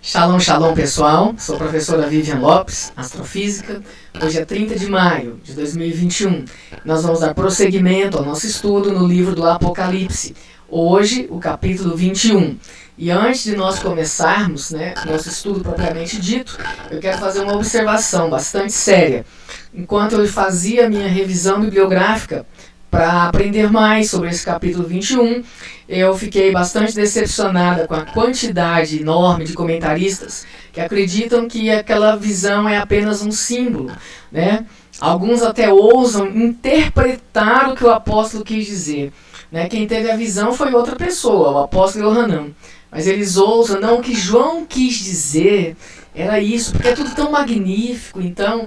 Shalom, shalom pessoal, sou a professora Vivian Lopes, astrofísica. Hoje é 30 de maio de 2021. Nós vamos dar prosseguimento ao nosso estudo no livro do Apocalipse. Hoje, o capítulo 21. E antes de nós começarmos, nosso estudo propriamente dito, eu quero fazer uma observação bastante séria. Enquanto eu fazia a minha revisão bibliográfica para aprender mais sobre esse capítulo 21, eu fiquei bastante decepcionada com a quantidade enorme de comentaristas que acreditam que aquela visão é apenas um símbolo, né? Alguns até ousam interpretar o que o apóstolo quis dizer, né? Quem teve a visão foi outra pessoa, o apóstolo Yohanan. Mas eles ousam, não, o que João quis dizer era isso, porque é tudo tão magnífico. Então,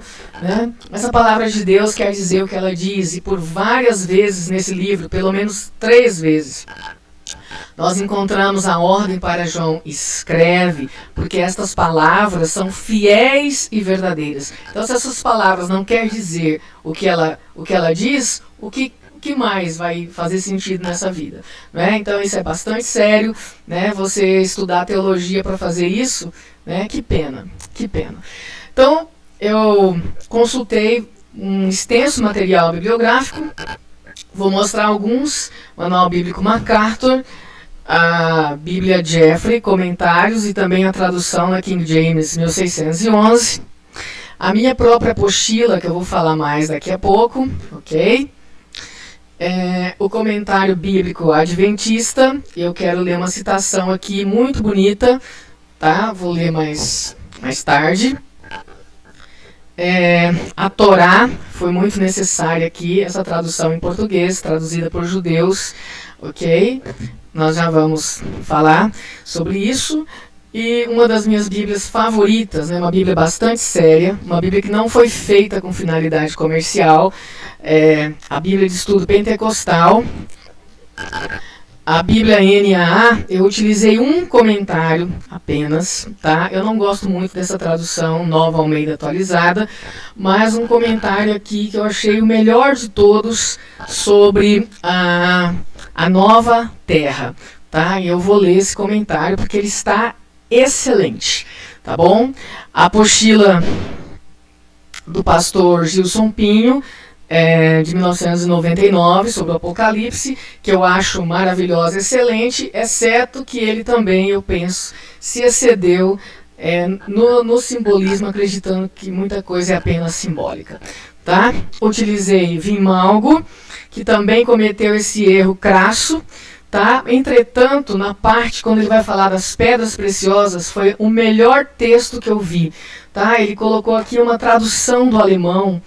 essa palavra de Deus quer dizer o que ela diz, e por várias vezes nesse livro, pelo menos 3 vezes, nós encontramos a ordem para João: escreve, porque estas palavras são fiéis e verdadeiras. Então, se essas palavras não querem dizer o que ela diz, o que mais vai fazer sentido nessa vida? Então, isso é bastante sério, você estudar teologia para fazer isso, que pena, que pena. Então, eu consultei um extenso material bibliográfico, vou mostrar alguns: Manual Bíblico MacArthur, a Bíblia Jeffrey, comentários e também a tradução na King James 1611, a minha própria apostila, que eu vou falar mais daqui a pouco, ok? O comentário bíblico adventista. Eu quero ler uma citação aqui muito bonita, tá? Vou ler mais tarde. A Torá foi muito necessária aqui, essa tradução em português, traduzida por judeus, ok? Nós já vamos falar sobre isso. E uma das minhas bíblias favoritas, uma bíblia bastante séria, uma bíblia que não foi feita com finalidade comercial, a Bíblia de Estudo Pentecostal, a Bíblia NAA. Eu utilizei um comentário apenas, tá? Eu não gosto muito dessa tradução Nova Almeida Atualizada, mas um comentário aqui que eu achei o melhor de todos sobre a Nova Terra, tá? E eu vou ler esse comentário porque ele está excelente, tá bom? A apostila do pastor Gilson Pinho, de 1999, sobre o Apocalipse, que eu acho maravilhosa, excelente, exceto que ele também, eu penso, se excedeu no simbolismo, acreditando que muita coisa é apenas simbólica, tá? Utilizei Vimalgo, que também cometeu esse erro crasso, tá? Entretanto, na parte quando ele vai falar das pedras preciosas, foi o melhor texto que eu vi, tá? Ele colocou aqui uma tradução do alemão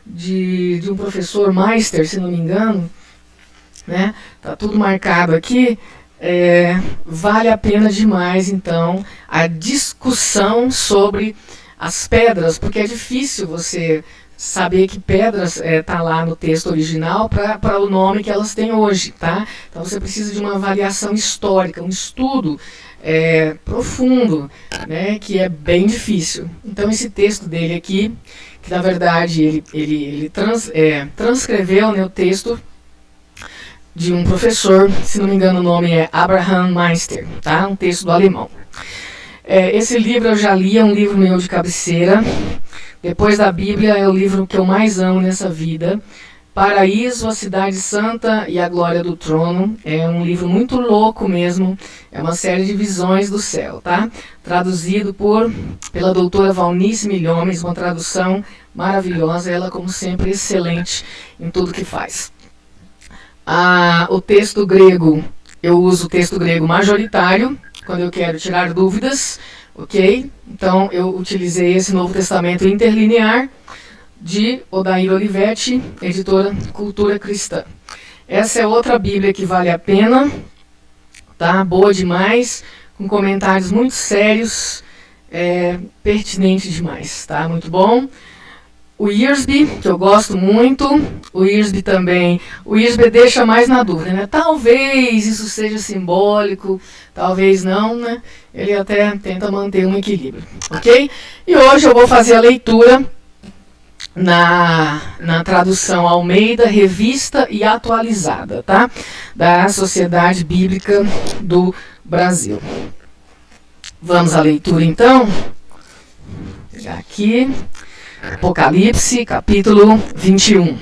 de um professor Meister, se não me engano, tá tudo marcado aqui. Vale a pena demais, então, a discussão sobre as pedras, porque é difícil você saber que pedras tá lá no texto original para o nome que elas têm hoje, tá? Então você precisa de uma avaliação histórica, um estudo profundo, que é bem difícil. Então esse texto dele aqui, que na verdade ele transcreveu o texto de um professor, se não me engano o nome é Abraham Meister, tá? Um texto do alemão. Esse livro eu já li, é um livro meu de cabeceira. Depois da Bíblia, é o livro que eu mais amo nessa vida. Paraíso, a Cidade Santa e a Glória do Trono. É um livro muito louco mesmo. É uma série de visões do céu, tá? Traduzido pela doutora Valnice Milhomes, uma tradução maravilhosa. Ela, como sempre, excelente em tudo que faz. O texto grego, eu uso o texto grego majoritário quando eu quero tirar dúvidas, ok? Então, eu utilizei esse Novo Testamento Interlinear, de Odair Olivetti, editora Cultura Cristã. Essa é outra Bíblia que vale a pena, tá? Boa demais, com comentários muito sérios, pertinente demais, tá? Muito bom. O Wiersbe, que eu gosto muito, o Wiersbe também, o Wiersbe deixa mais na dúvida, Talvez isso seja simbólico, talvez não, Ele até tenta manter um equilíbrio, ok? E hoje eu vou fazer a leitura na tradução Almeida, revista e atualizada, tá? Da Sociedade Bíblica do Brasil. Vamos à leitura então. Vou pegar aqui. Apocalipse, capítulo 21.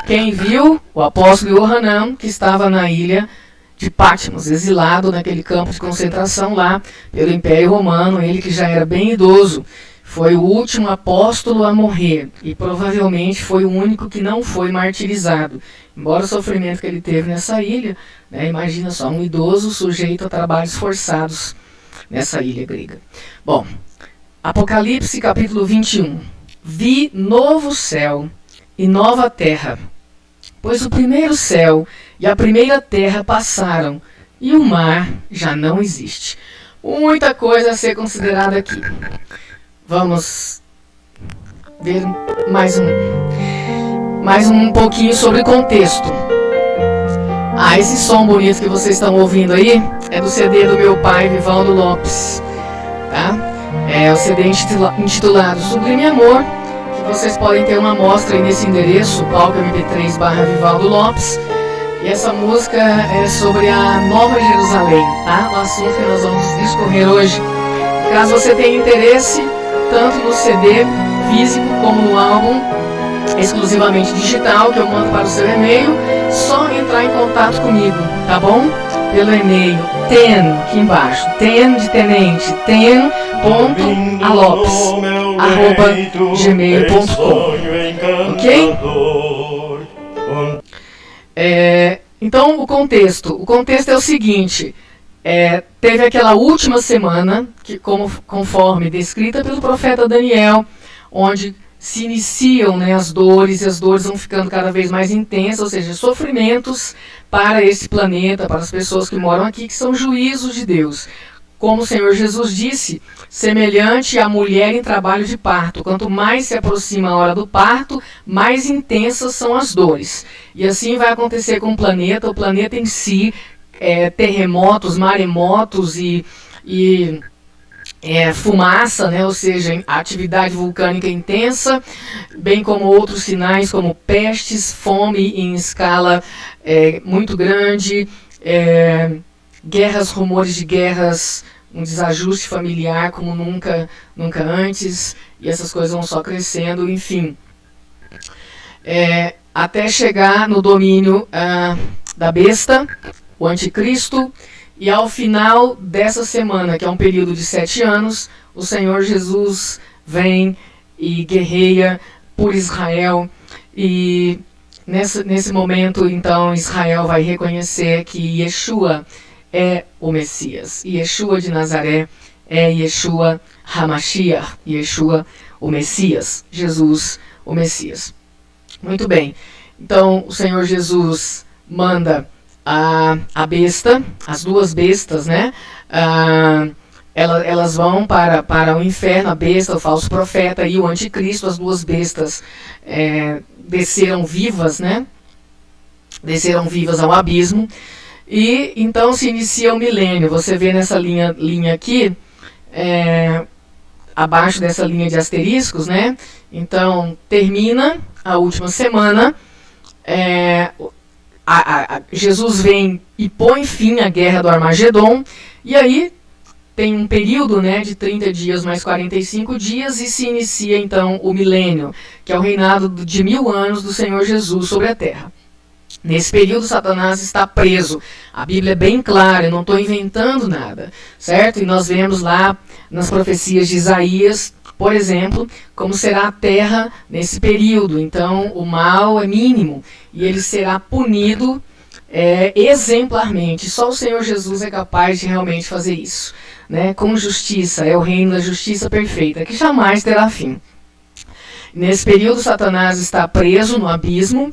Quem viu? O apóstolo Yohanan, que estava na ilha de Patmos, exilado naquele campo de concentração lá pelo Império Romano, ele que já era bem idoso. Foi o último apóstolo a morrer e provavelmente foi o único que não foi martirizado. Embora o sofrimento que ele teve nessa ilha, né, imagina só, um idoso sujeito a trabalhos forçados nessa ilha grega. Bom, Apocalipse capítulo 21. Vi novo céu e nova terra, pois o primeiro céu e a primeira terra passaram e o mar já não existe. Muita coisa a ser considerada aqui. Vamos ver mais um pouquinho sobre contexto. Esse som bonito que vocês estão ouvindo aí é do CD do meu pai, Vivaldo Lopes. Tá? É o CD intitulado Sublime Amor, que vocês podem ter uma amostra aí nesse endereço, palcomp3/Vivaldo Lopes. E essa música é sobre a Nova Jerusalém, tá? O assunto que nós vamos discorrer hoje. Caso você tenha interesse, tanto no CD físico como no álbum exclusivamente digital, que eu mando para o seu e-mail, só entrar em contato comigo, tá bom? Pelo e-mail aqui embaixo, de tenente, ten.alopes@gmail.com, ok? Então o contexto é o seguinte. Teve aquela última semana, que conforme descrita pelo profeta Daniel, onde se iniciam, né, as dores, e as dores vão ficando cada vez mais intensas, ou seja, sofrimentos para esse planeta, para as pessoas que moram aqui, que são juízos de Deus. Como o Senhor Jesus disse, semelhante à mulher em trabalho de parto, quanto mais se aproxima a hora do parto, mais intensas são as dores. E assim vai acontecer com o planeta em si, terremotos, maremotos e fumaça, né? Ou seja, atividade vulcânica intensa, bem como outros sinais como pestes, fome em escala muito grande, guerras, rumores de guerras, um desajuste familiar como nunca antes, e essas coisas vão só crescendo, enfim. Até chegar no domínio da besta, o anticristo, e ao final dessa semana, que é um período de 7 anos, o Senhor Jesus vem e guerreia por Israel. E nesse momento, então, Israel vai reconhecer que Yeshua é o Messias. Yeshua de Nazaré é Yeshua HaMashiach, Yeshua o Messias, Jesus o Messias. Muito bem, então o Senhor Jesus manda a besta, as duas bestas, né? Elas vão para o inferno, a besta, o falso profeta e o anticristo. As duas bestas desceram vivas, né? Desceram vivas ao abismo. E então se inicia o milênio. Você vê nessa linha aqui, abaixo dessa linha de asteriscos, né? Então termina a última semana. Jesus vem e põe fim à guerra do Armagedon, e aí tem um período, né, de 30 dias mais 45 dias, e se inicia então o milênio, que é o reinado de 1000 anos do Senhor Jesus sobre a terra. Nesse período, Satanás está preso. A Bíblia é bem clara, eu não estou inventando nada, certo? E nós vemos lá nas profecias de Isaías, por exemplo, como será a terra nesse período. Então, o mal é mínimo e ele será punido exemplarmente. Só o Senhor Jesus é capaz de realmente fazer isso, né? Com justiça, é o reino da justiça perfeita, que jamais terá fim. Nesse período, Satanás está preso no abismo,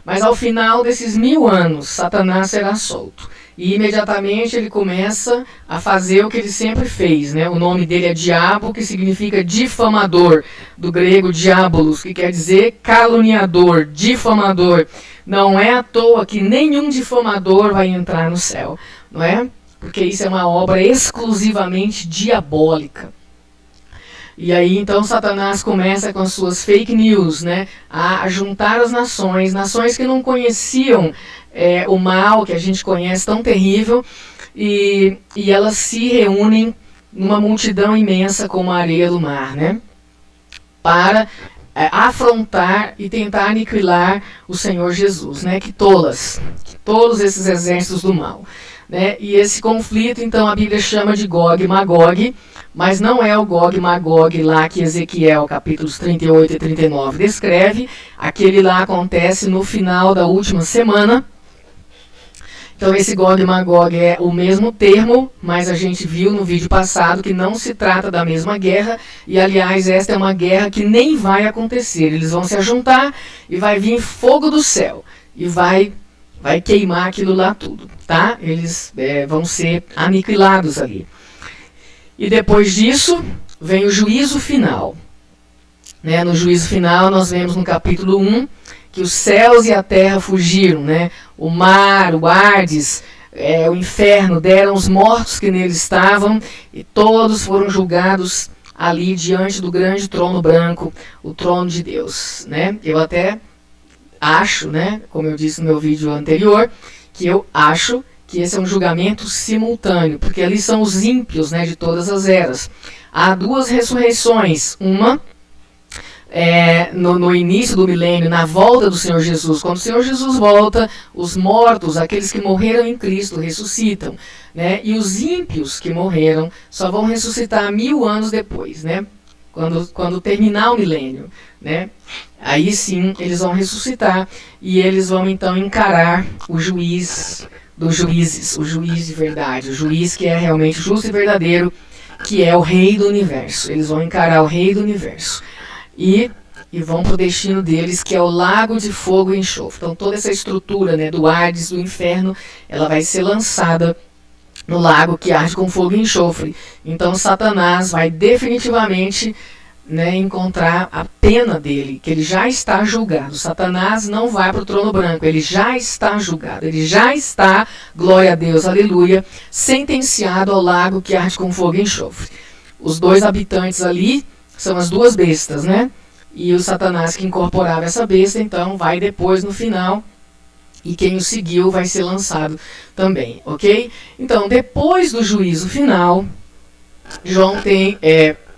mas ao final desses 1000 anos, Satanás será solto. E imediatamente ele começa a fazer o que ele sempre fez, né? O nome dele é Diabo, que significa difamador, do grego diabolos, que quer dizer caluniador, difamador. Não é à toa que nenhum difamador vai entrar no céu, não é? Porque isso é uma obra exclusivamente diabólica. E aí então Satanás começa com as suas fake news, né, a juntar as nações que não conheciam o mal que a gente conhece tão terrível, e elas se reúnem numa multidão imensa como a areia do mar, né? Para afrontar e tentar aniquilar o Senhor Jesus, né? Que todos esses exércitos do mal, né? E esse conflito, então, a Bíblia chama de Gog e Magog, mas não é o Gog e Magog lá que Ezequiel, capítulos 38 e 39, descreve. Aquele lá acontece no final da última semana. Então esse Gog e Magog é o mesmo termo, mas a gente viu no vídeo passado que não se trata da mesma guerra, e aliás esta é uma guerra que nem vai acontecer. Eles vão se ajuntar e vai vir fogo do céu e vai queimar aquilo lá tudo, tá? Eles vão ser aniquilados ali. E depois disso vem o juízo final, né? No juízo final nós vemos no capítulo 1 que os céus e a terra fugiram, né? O mar, o Hades, o inferno deram os mortos que nele estavam, e todos foram julgados ali diante do grande trono branco, o trono de Deus, né? Eu até acho, né, como eu disse no meu vídeo anterior, que eu acho que esse é um julgamento simultâneo, porque ali são os ímpios, né, de todas as eras. Há duas ressurreições, uma no início do milênio, na volta do Senhor Jesus. Quando o Senhor Jesus volta, os mortos, aqueles que morreram em Cristo, ressuscitam, né? E os ímpios que morreram só vão ressuscitar 1000 anos depois, né? Quando terminar o milênio, né? Aí sim eles vão ressuscitar e eles vão então encarar o juiz dos juízes, o juiz de verdade, o juiz que é realmente justo e verdadeiro, que é o rei do universo. Eles vão encarar o rei do universo. E vão para o destino deles, que é o lago de fogo e enxofre. Então toda essa estrutura, né, do Hades, do inferno, ela vai ser lançada no lago que arde com fogo e enxofre. Então Satanás vai definitivamente, né, encontrar a pena dele, que ele já está julgado. Satanás não vai para o trono branco, ele já está julgado, ele já está, glória a Deus, aleluia, sentenciado ao lago que arde com fogo e enxofre. Os dois habitantes ali são as duas bestas, né? E o Satanás que incorporava essa besta, então vai depois no final, e quem o seguiu vai ser lançado também, ok? Então, depois do juízo final, João tem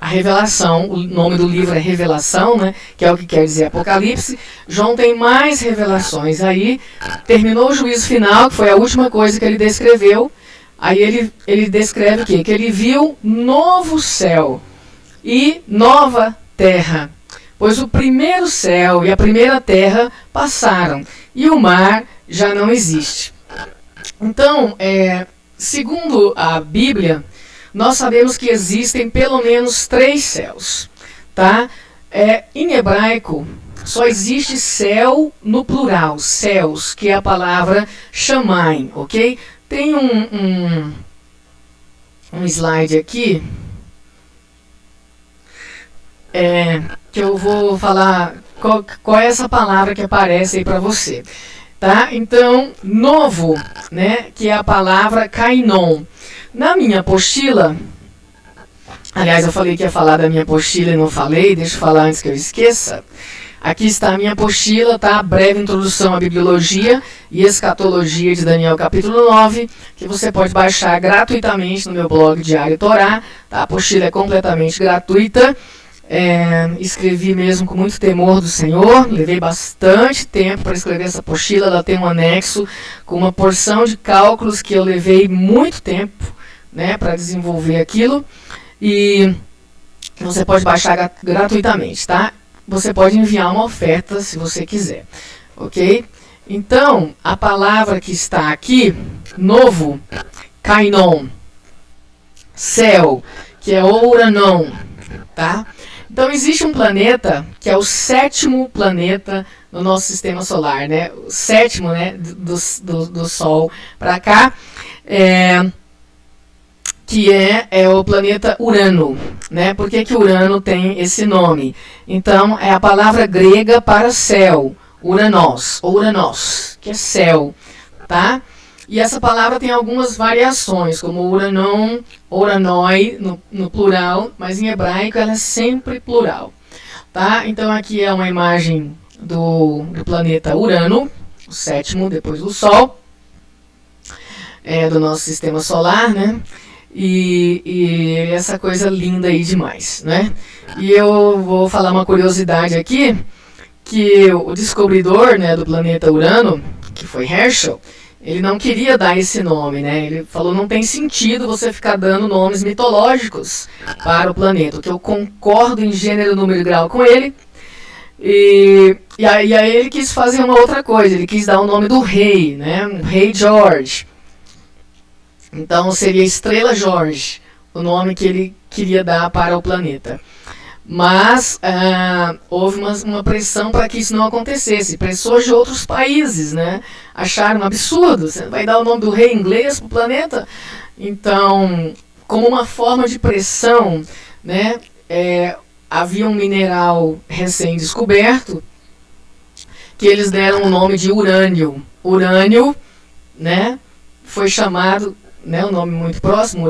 a revelação, o nome do livro é Revelação, né? Que é o que quer dizer Apocalipse. João tem mais revelações aí. Terminou o juízo final, que foi a última coisa que ele descreveu. Aí ele descreve o quê? Que ele viu novo céu e nova terra, pois o primeiro céu e a primeira terra passaram, e o mar já não existe. Então, segundo a Bíblia, nós sabemos que existem pelo menos 3 céus, tá? Em hebraico, só existe céu no plural, céus, que é a palavra shamayim, ok? Tem um slide aqui, que eu vou falar qual é essa palavra que aparece aí para você, tá? Então, novo, né, que é a palavra kainon. Na minha apostila, aliás, eu falei que ia falar da minha apostila e não falei, deixa eu falar antes que eu esqueça. Aqui está a minha apostila, tá? Breve introdução à bibliologia e escatologia de Daniel capítulo 9, que você pode baixar gratuitamente no meu blog Diário Torá, tá? A apostila é completamente gratuita. Escrevi mesmo com muito temor do Senhor, levei bastante tempo para escrever essa apostila. Ela tem um anexo com uma porção de cálculos que eu levei muito tempo, né, para desenvolver aquilo, e você pode baixar gratuitamente, tá? Você pode enviar uma oferta se você quiser, ok? Então, a palavra que está aqui, novo, kainon, céu, que é ouranon, tá? Então existe um planeta que é o 7º planeta no nosso sistema solar, né? O 7º, né, do Sol para cá, que é o planeta Urano, né? Por que Urano tem esse nome? Então é a palavra grega para céu, Uranos, que é céu, tá? E essa palavra tem algumas variações, como uranon, uranoi no plural, mas em hebraico ela é sempre plural, tá? Então aqui é uma imagem do planeta Urano, o 7º depois do Sol. do nosso sistema solar, né? E essa coisa linda aí demais, né? E eu vou falar uma curiosidade aqui, que o descobridor, né, do planeta Urano, que foi Herschel, ele não queria dar esse nome, né? Ele falou, não tem sentido você ficar dando nomes mitológicos para o planeta, que eu concordo em gênero, número e grau com ele. E aí ele quis fazer uma outra coisa, ele quis dar o nome do rei, né? O rei George. Então seria Estrela Jorge, o nome que ele queria dar para o planeta. Mas houve uma pressão para que isso não acontecesse. Pessoas de outros países, né, acharam um absurdo. Você vai dar o nome do rei inglês para o planeta? Então, como uma forma de pressão, né, havia um mineral recém-descoberto que eles deram o nome de urânio. Urânio, né, foi chamado, né, um nome muito próximo,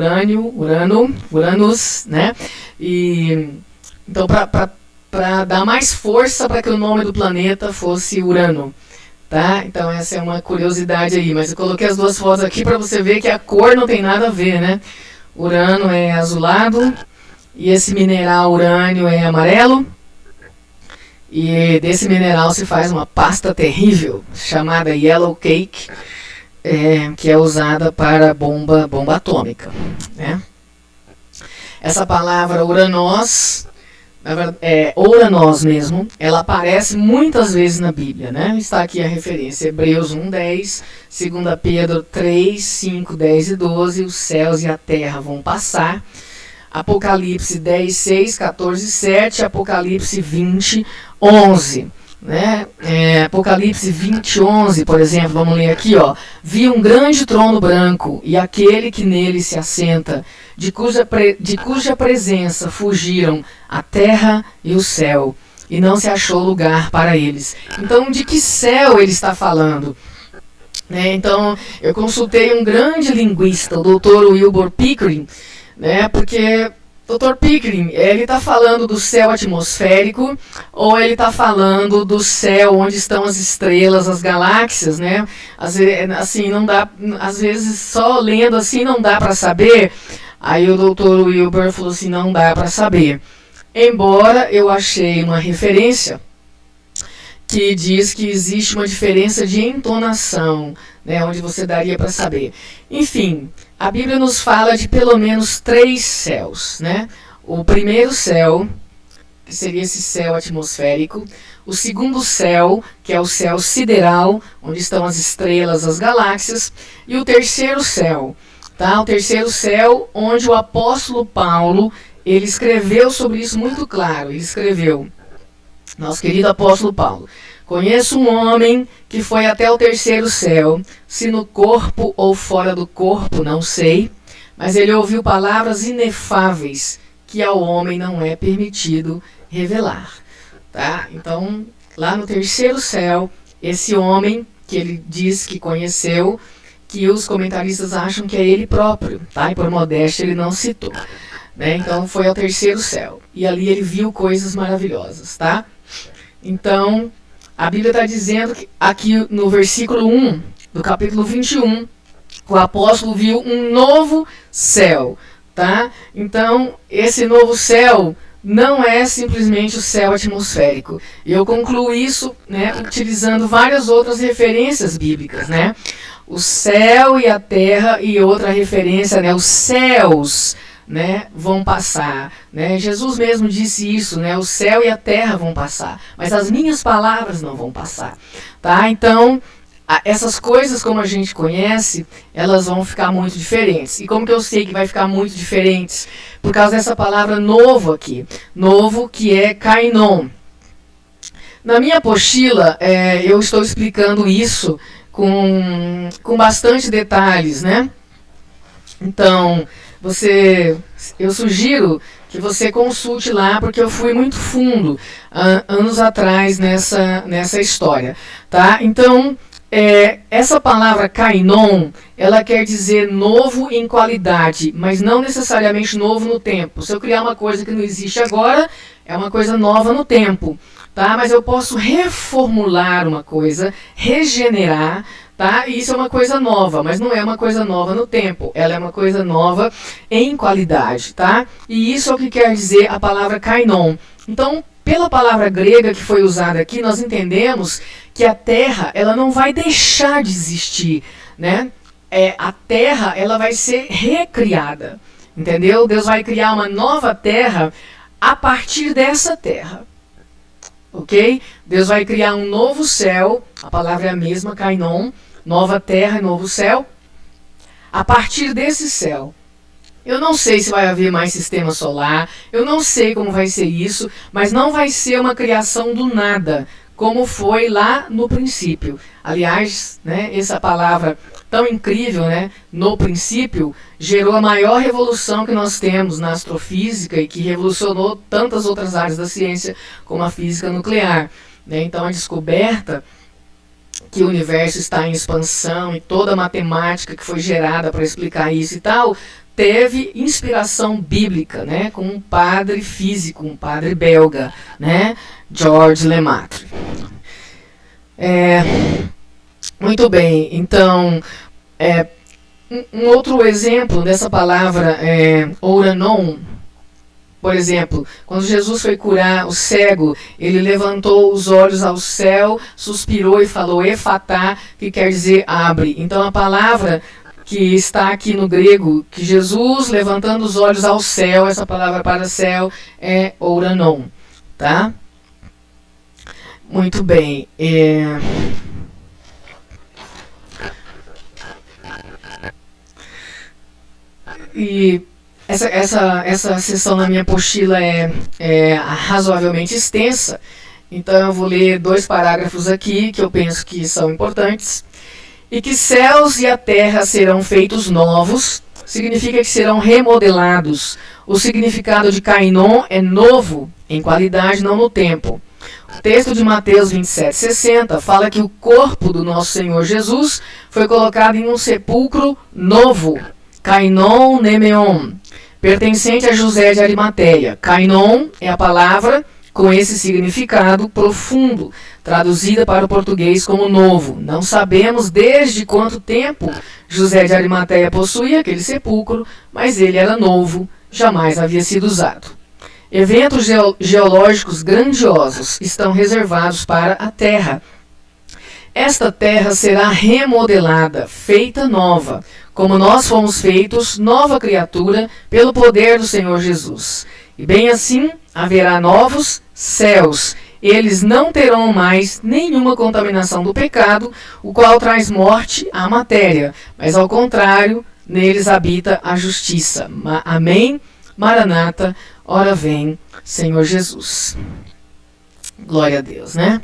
Uranus, né, e então para dar mais força para que o nome do planeta fosse Urano, tá? Então essa é uma curiosidade aí, mas eu coloquei as duas fotos aqui para você ver que a cor não tem nada a ver, né? Urano é azulado e esse mineral urânio é amarelo. E desse mineral se faz uma pasta terrível chamada Yellow Cake, que é usada para bomba atômica, né? Essa palavra Uranos, na verdade, Uranos mesmo, ela aparece muitas vezes na Bíblia, né? Está aqui a referência, Hebreus 1:10, 2 Pedro 3, 5, 10 e 12, os céus e a terra vão passar. Apocalipse 10, 6, 14, 7, Apocalipse 20, 11. Né? Apocalipse 20, 11, por exemplo, vamos ler aqui, ó. Vi um grande trono branco e aquele que nele se assenta, de cuja presença fugiram a terra e o céu, e não se achou lugar para eles. Então, de que céu ele está falando? Né? Então, eu consultei um grande linguista, o Dr. Wilbur Pickering, né? Porque Dr. Pickering, ele está falando do céu atmosférico ou ele está falando do céu onde estão as estrelas, as galáxias, né? Assim, não dá, às vezes só lendo assim não dá para saber. Aí o Dr. Wilbur falou assim, não dá para saber. Embora eu achei uma referência que diz que existe uma diferença de entonação, né, onde você daria para saber. Enfim, a Bíblia nos fala de pelo menos 3 céus, né? O primeiro céu, que seria esse céu atmosférico. O segundo céu, que é o céu sideral, onde estão as estrelas, as galáxias. E o terceiro céu, tá? O terceiro céu, onde o apóstolo Paulo, ele escreveu sobre isso muito claro. Ele escreveu, nosso querido apóstolo Paulo: conheço um homem que foi até o terceiro céu, se no corpo ou fora do corpo, não sei, mas ele ouviu palavras inefáveis que ao homem não é permitido revelar. Tá? Então, lá no terceiro céu, esse homem que ele diz que conheceu, que os comentaristas acham que é ele próprio, tá? E por modéstia ele não citou. Né? Então, foi ao terceiro céu. E ali ele viu coisas maravilhosas, tá? Então, a Bíblia está dizendo que aqui no versículo 1 do capítulo 21, o apóstolo viu um novo céu, tá? Então, esse novo céu não é simplesmente o céu atmosférico. E eu concluo isso, né, utilizando várias outras referências bíblicas, né? O céu e a terra, e outra referência, né, os céus, né, vão passar, né? Jesus mesmo disse isso, né? O céu e a terra vão passar, mas as minhas palavras não vão passar, tá? Então, essas coisas, como a gente conhece, elas vão ficar muito diferentes. E como que eu sei que vai ficar muito diferentes? Por causa dessa palavra novo aqui, novo, que é kainon. Na minha apostila, eu estou explicando isso com bastante detalhes, né? Então, eu sugiro que você consulte lá, porque eu fui muito fundo anos atrás nessa história, tá? Então, essa palavra kainon, ela quer dizer novo em qualidade, mas não necessariamente novo no tempo. Se eu criar uma coisa que não existe agora, é uma coisa nova no tempo, tá? Mas eu posso reformular uma coisa, regenerar, tá? E isso é uma coisa nova, mas não é uma coisa nova no tempo, ela é uma coisa nova em qualidade, tá? E isso é o que quer dizer a palavra kainon. Então, pela palavra grega que foi usada aqui, nós entendemos que a terra, ela não vai deixar de existir, né? A terra, ela vai ser recriada, entendeu? Deus vai criar uma nova terra a partir dessa terra, ok? Deus vai criar um novo céu, a palavra é a mesma, kainon, nova terra e novo céu, a partir desse céu. Eu não sei se vai haver mais sistema solar, eu não sei como vai ser isso, mas não vai ser uma criação do nada, como foi lá no princípio. Aliás, né, essa palavra tão incrível, né, no princípio, gerou a maior revolução que nós temos na astrofísica e que revolucionou tantas outras áreas da ciência, como a física nuclear, né? Então a descoberta que o universo está em expansão e toda a matemática que foi gerada para explicar isso e tal, teve inspiração bíblica, né, com um padre físico, um padre belga, né, Georges Lemaitre. Muito bem, então, um outro exemplo dessa palavra oranon, por exemplo, quando Jesus foi curar o cego, ele levantou os olhos ao céu, suspirou e falou efatá, que quer dizer abre. Então a palavra que está aqui no grego, que Jesus levantando os olhos ao céu, essa palavra para céu é oranon, tá? Muito bem. E essa sessão na minha apostila é razoavelmente extensa, então eu vou ler 2 parágrafos aqui que eu penso que são importantes. E que céus e a terra serão feitos novos, significa que serão remodelados. O significado de kainon é novo, em qualidade, não no tempo. O texto de Mateus 27:60 fala que o corpo do nosso Senhor Jesus foi colocado em um sepulcro novo, kainon nemeon, pertencente a José de Arimateia. Kainon é a palavra com esse significado profundo, traduzida para o português como novo. Não sabemos desde quanto tempo José de Arimateia possuía aquele sepulcro, mas ele era novo, jamais havia sido usado. Eventos geológicos grandiosos estão reservados para a Terra. Esta terra será remodelada, feita nova, como nós fomos feitos, nova criatura, pelo poder do Senhor Jesus. E bem assim, haverá novos céus. Eles não terão mais nenhuma contaminação do pecado, o qual traz morte à matéria, mas ao contrário, neles habita a justiça. Amém? Maranata, ora vem, Senhor Jesus. Glória a Deus, né?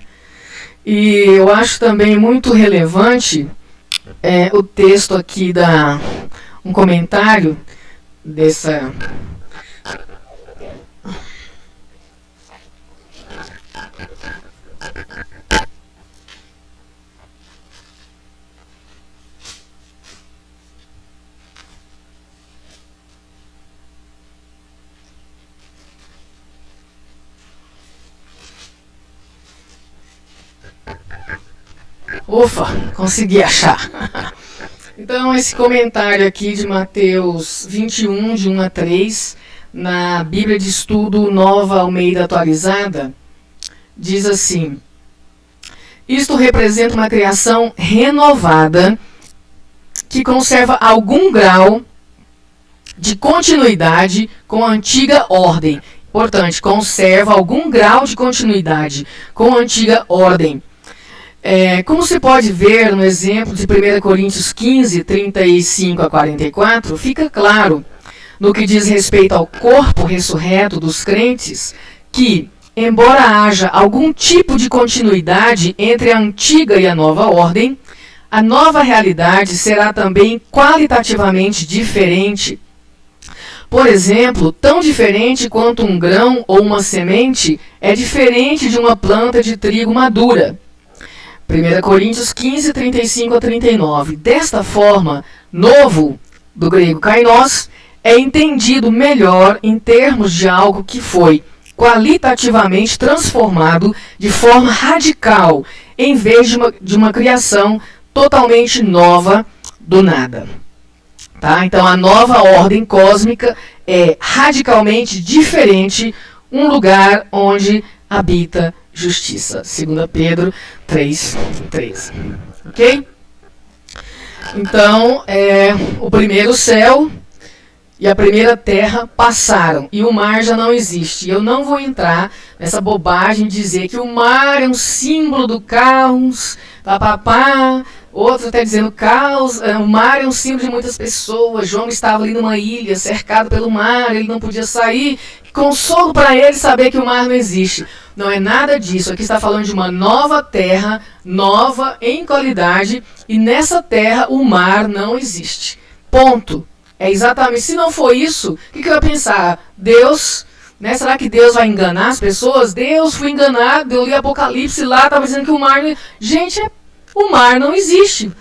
E eu acho também muito relevante o texto aqui um comentário dessa... Ufa, consegui achar. Então, esse comentário aqui de Mateus 21, de 1 a 3, na Bíblia de Estudo Nova Almeida Atualizada, diz assim: isto representa uma criação renovada que conserva algum grau de continuidade com a antiga ordem. Importante, conserva algum grau de continuidade com a antiga ordem. Como se pode ver no exemplo de 1 Coríntios 15, 35 a 44, fica claro, no que diz respeito ao corpo ressurreto dos crentes, que, embora haja algum tipo de continuidade entre a antiga e a nova ordem, a nova realidade será também qualitativamente diferente. Por exemplo, tão diferente quanto um grão ou uma semente é diferente de uma planta de trigo madura. 1 Coríntios 15, 35 a 39. Desta forma, novo, do grego kainos, é entendido melhor em termos de algo que foi qualitativamente transformado de forma radical, em vez de uma criação totalmente nova do nada. Tá? Então a nova ordem cósmica é radicalmente diferente, um lugar onde habita justiça. 2 Pedro 3:13. Ok? Então, o primeiro céu e a primeira terra passaram, e o mar já não existe. Eu não vou entrar nessa bobagem de dizer que o mar é um símbolo do caos, papapá. Outro está dizendo caos, o mar é um símbolo de muitas pessoas. João estava ali numa ilha, cercado pelo mar, ele não podia sair. Consolo para ele saber que o mar não existe. Não é nada disso. Aqui está falando de uma nova terra, nova em qualidade, e nessa terra o mar não existe. Ponto. É exatamente. Se não for isso, o que eu ia pensar? Deus, né? Será que Deus vai enganar as pessoas? Deus foi enganado. Eu li Apocalipse lá, estava dizendo que o mar... Gente, o mar não existe.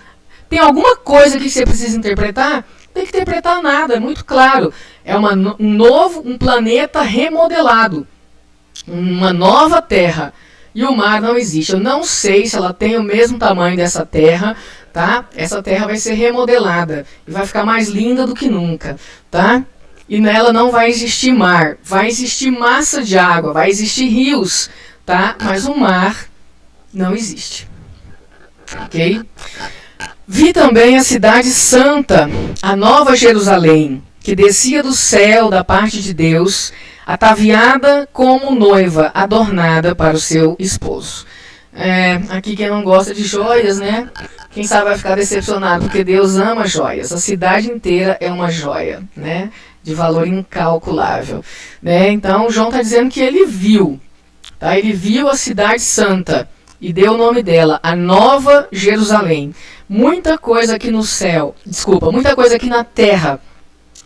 Tem alguma coisa que você precisa interpretar? Não tem que interpretar nada, é muito claro. É um planeta remodelado. Uma nova terra. E o mar não existe. Eu não sei se ela tem o mesmo tamanho dessa terra, tá? Essa terra vai ser remodelada e vai ficar mais linda do que nunca, tá? E nela não vai existir mar. Vai existir massa de água, vai existir rios, tá? Mas o mar não existe. Ok? Vi também a cidade santa, a nova Jerusalém, que descia do céu da parte de Deus, ataviada como noiva, adornada para o seu esposo. Aqui quem não gosta de joias, né? Quem sabe vai ficar decepcionado, porque Deus ama joias. A cidade inteira é uma joia, né? De valor incalculável, né? Então João está dizendo que ele viu, tá? Ele viu a cidade santa e deu o nome dela, a Nova Jerusalém. Muita coisa aqui no céu, muita coisa aqui na terra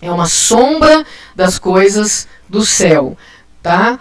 é uma sombra das coisas do céu, tá?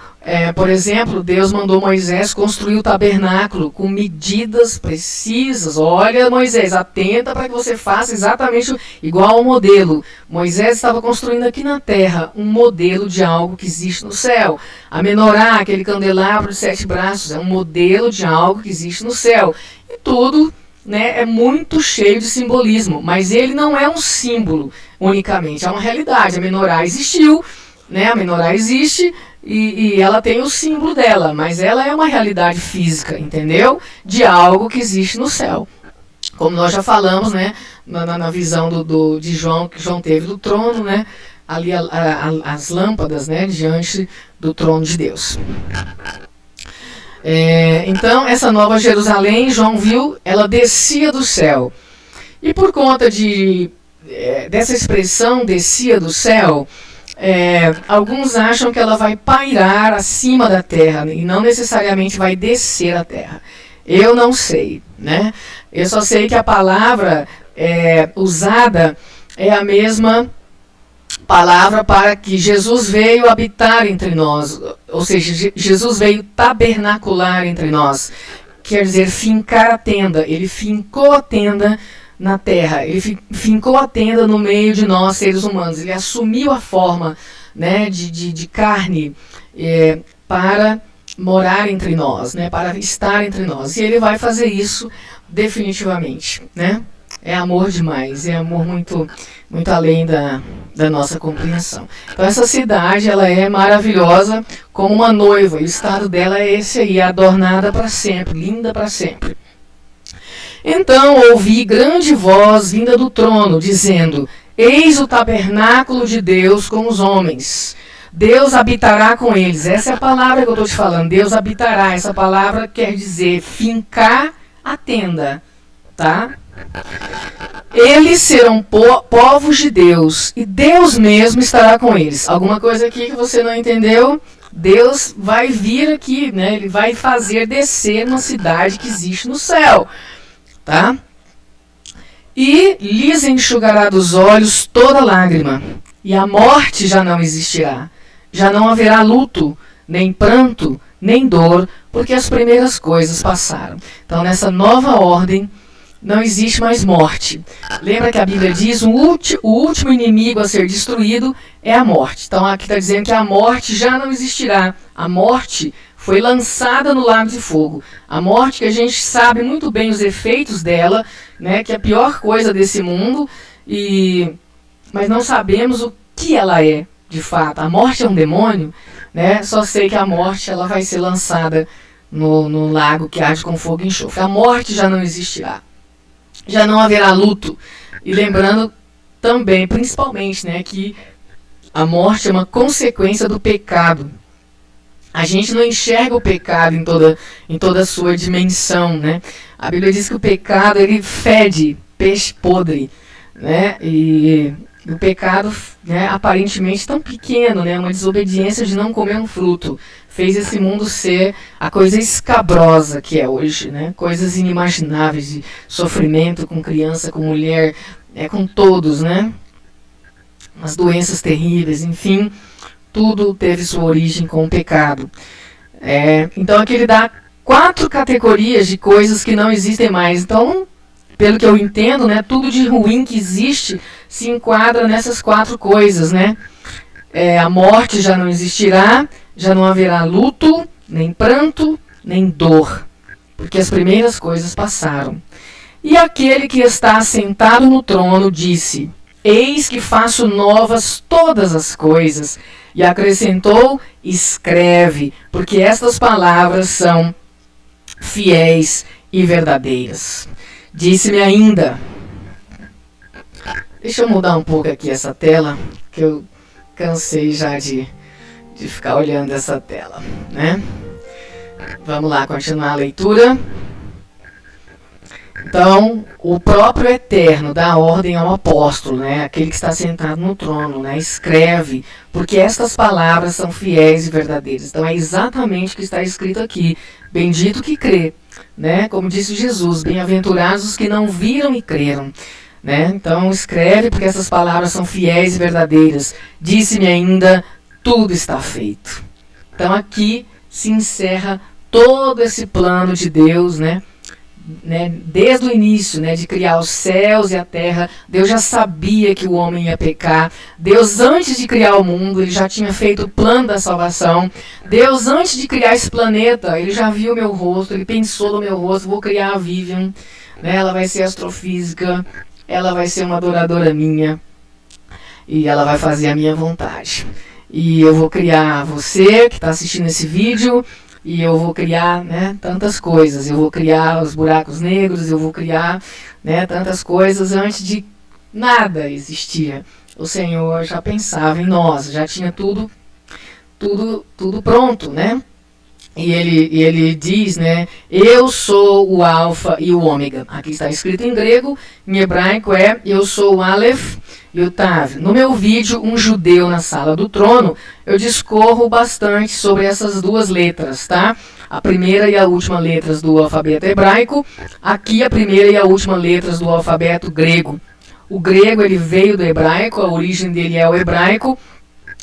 Por exemplo, Deus mandou Moisés construir o tabernáculo com medidas precisas. Olha, Moisés, atenta para que você faça exatamente igual ao modelo. Moisés estava construindo aqui na terra um modelo de algo que existe no céu. A menorá, aquele candelabro de 7 braços, é um modelo de algo que existe no céu. E tudo, né, é muito cheio de simbolismo, mas ele não é um símbolo unicamente, é uma realidade. A menorá existiu, né, a menorá existe, e ela tem o símbolo dela, mas ela é uma realidade física, entendeu? De algo que existe no céu. Como nós já falamos, né, na visão de João, que João teve do trono, né, ali as lâmpadas, né, diante do trono de Deus. Então, essa nova Jerusalém, João viu, ela descia do céu. E por conta dessa expressão, descia do céu, alguns acham que ela vai pairar acima da terra e não necessariamente vai descer a terra. Eu não sei, né? Eu só sei que a palavra usada é a mesma palavra para que Jesus veio habitar entre nós, ou seja, Jesus veio tabernacular entre nós, quer dizer, fincar a tenda. Ele fincou a tenda na terra, ele fincou a tenda no meio de nós, seres humanos. Ele assumiu a forma, né, de carne para morar entre nós, né, para estar entre nós. E ele vai fazer isso definitivamente, né? É amor demais, é amor muito, muito além da nossa compreensão. Então essa cidade, ela é maravilhosa como uma noiva, e o estado dela é esse aí, adornada para sempre, linda para sempre. Então ouvi grande voz vinda do trono, dizendo: eis o tabernáculo de Deus com os homens. Deus habitará com eles. Essa é a palavra que eu estou te falando, Deus habitará. Essa palavra quer dizer fincar a tenda, tá? Eles serão povos de Deus, e Deus mesmo estará com eles. Alguma coisa aqui que você não entendeu? Deus vai vir aqui, né? Ele vai fazer descer uma cidade que existe no céu, tá? E lhes enxugará dos olhos toda lágrima, e a morte já não existirá. Já não haverá luto, nem pranto, nem dor, porque as primeiras coisas passaram. Então, nessa nova ordem, não existe mais morte. Lembra que a Bíblia diz: o último inimigo a ser destruído é a morte. Então aqui está dizendo que a morte já não existirá. A morte foi lançada no lago de fogo. A morte que a gente sabe muito bem os efeitos dela, né, que é a pior coisa desse mundo, mas não sabemos o que ela é, de fato. A morte é um demônio, né? Só sei que a morte ela vai ser lançada no lago que arde com fogo e enxofre. A morte já não existirá. Já não haverá luto. E lembrando também, principalmente, né, que a morte é uma consequência do pecado. A gente não enxerga o pecado em toda a sua dimensão, né? A Bíblia diz que o pecado ele fede peixe podre, né? E o pecado, né, aparentemente tão pequeno, né, uma desobediência de não comer um fruto, fez esse mundo ser a coisa escabrosa que é hoje, né? Coisas inimagináveis de sofrimento com criança, com mulher, com todos, né? As doenças terríveis, enfim, tudo teve sua origem com o pecado. Então aqui ele dá 4 categorias de coisas que não existem mais. Então, pelo que eu entendo, né, tudo de ruim que existe se enquadra nessas 4 coisas, né? A morte já não existirá, já não haverá luto, nem pranto, nem dor, porque as primeiras coisas passaram. E aquele que está assentado no trono disse: Eis que faço novas todas as coisas. E acrescentou: escreve, porque estas palavras são fiéis e verdadeiras. Disse-me ainda... Deixa eu mudar um pouco aqui essa tela, que eu cansei já de ficar olhando essa tela, né? Vamos lá, continuar a leitura. Então, o próprio Eterno dá ordem ao apóstolo, né, aquele que está sentado no trono, né, escreve, porque estas palavras são fiéis e verdadeiras. Então, é exatamente o que está escrito aqui. Bendito que crê, né, como disse Jesus, bem-aventurados os que não viram e creram. Né? Então, escreve, porque essas palavras são fiéis e verdadeiras. Disse-me ainda, tudo está feito. Então, aqui se encerra todo esse plano de Deus, né? Desde o início, né, de criar os céus e a terra, Deus já sabia que o homem ia pecar. Deus, antes de criar o mundo, ele já tinha feito o plano da salvação. Deus, antes de criar esse planeta, ele já viu o meu rosto, ele pensou no meu rosto: vou criar a Vivian, né, ela vai ser astrofísica, ela vai ser uma adoradora minha e ela vai fazer a minha vontade. E eu vou criar você que está assistindo esse vídeo, e eu vou criar, né, tantas coisas. Eu vou criar os buracos negros, eu vou criar, né, tantas coisas. Antes de nada existir, o Senhor já pensava em nós, já tinha tudo pronto, né? E ele diz, né, eu sou o alfa e o ômega. Aqui está escrito em grego, em hebraico eu sou o Aleph e o Tav. No meu vídeo, Um Judeu na Sala do Trono, eu discorro bastante sobre essas duas letras, tá? A primeira e a última letras do alfabeto hebraico, aqui a primeira e a última letras do alfabeto grego. O grego, ele veio do hebraico, a origem dele é o hebraico.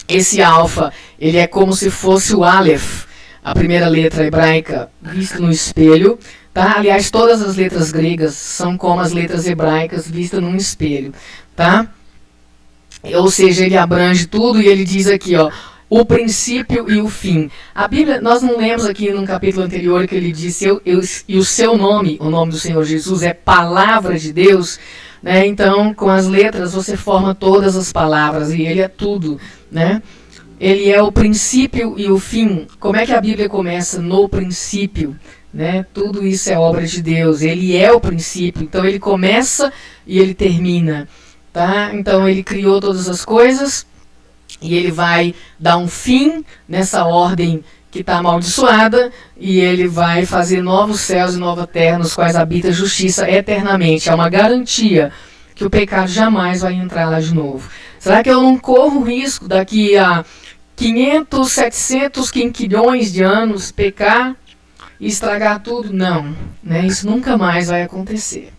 Esse alfa, ele é como se fosse o Aleph, a primeira letra hebraica vista no espelho, tá? Aliás, todas as letras gregas são como as letras hebraicas vistas num espelho, tá? Ou seja, ele abrange tudo e ele diz aqui, ó, o princípio e o fim. A Bíblia, nós não lemos aqui num capítulo anterior que ele disse, e o seu nome, o nome do Senhor Jesus, é palavra de Deus, né? Então, com as letras você forma todas as palavras e ele é tudo, né? Ele é o princípio e o fim. Como é que a Bíblia começa? No princípio, né? Tudo isso é obra de Deus. Ele é o princípio. Então ele começa e ele termina, tá? Então ele criou todas as coisas e ele vai dar um fim nessa ordem que está amaldiçoada e ele vai fazer novos céus e nova terra nos quais habita a justiça eternamente. É uma garantia que o pecado jamais vai entrar lá de novo. Será que eu não corro o risco daqui a 500, 700 quinquilhões de anos pecar e estragar tudo? Não, né? Isso nunca mais vai acontecer.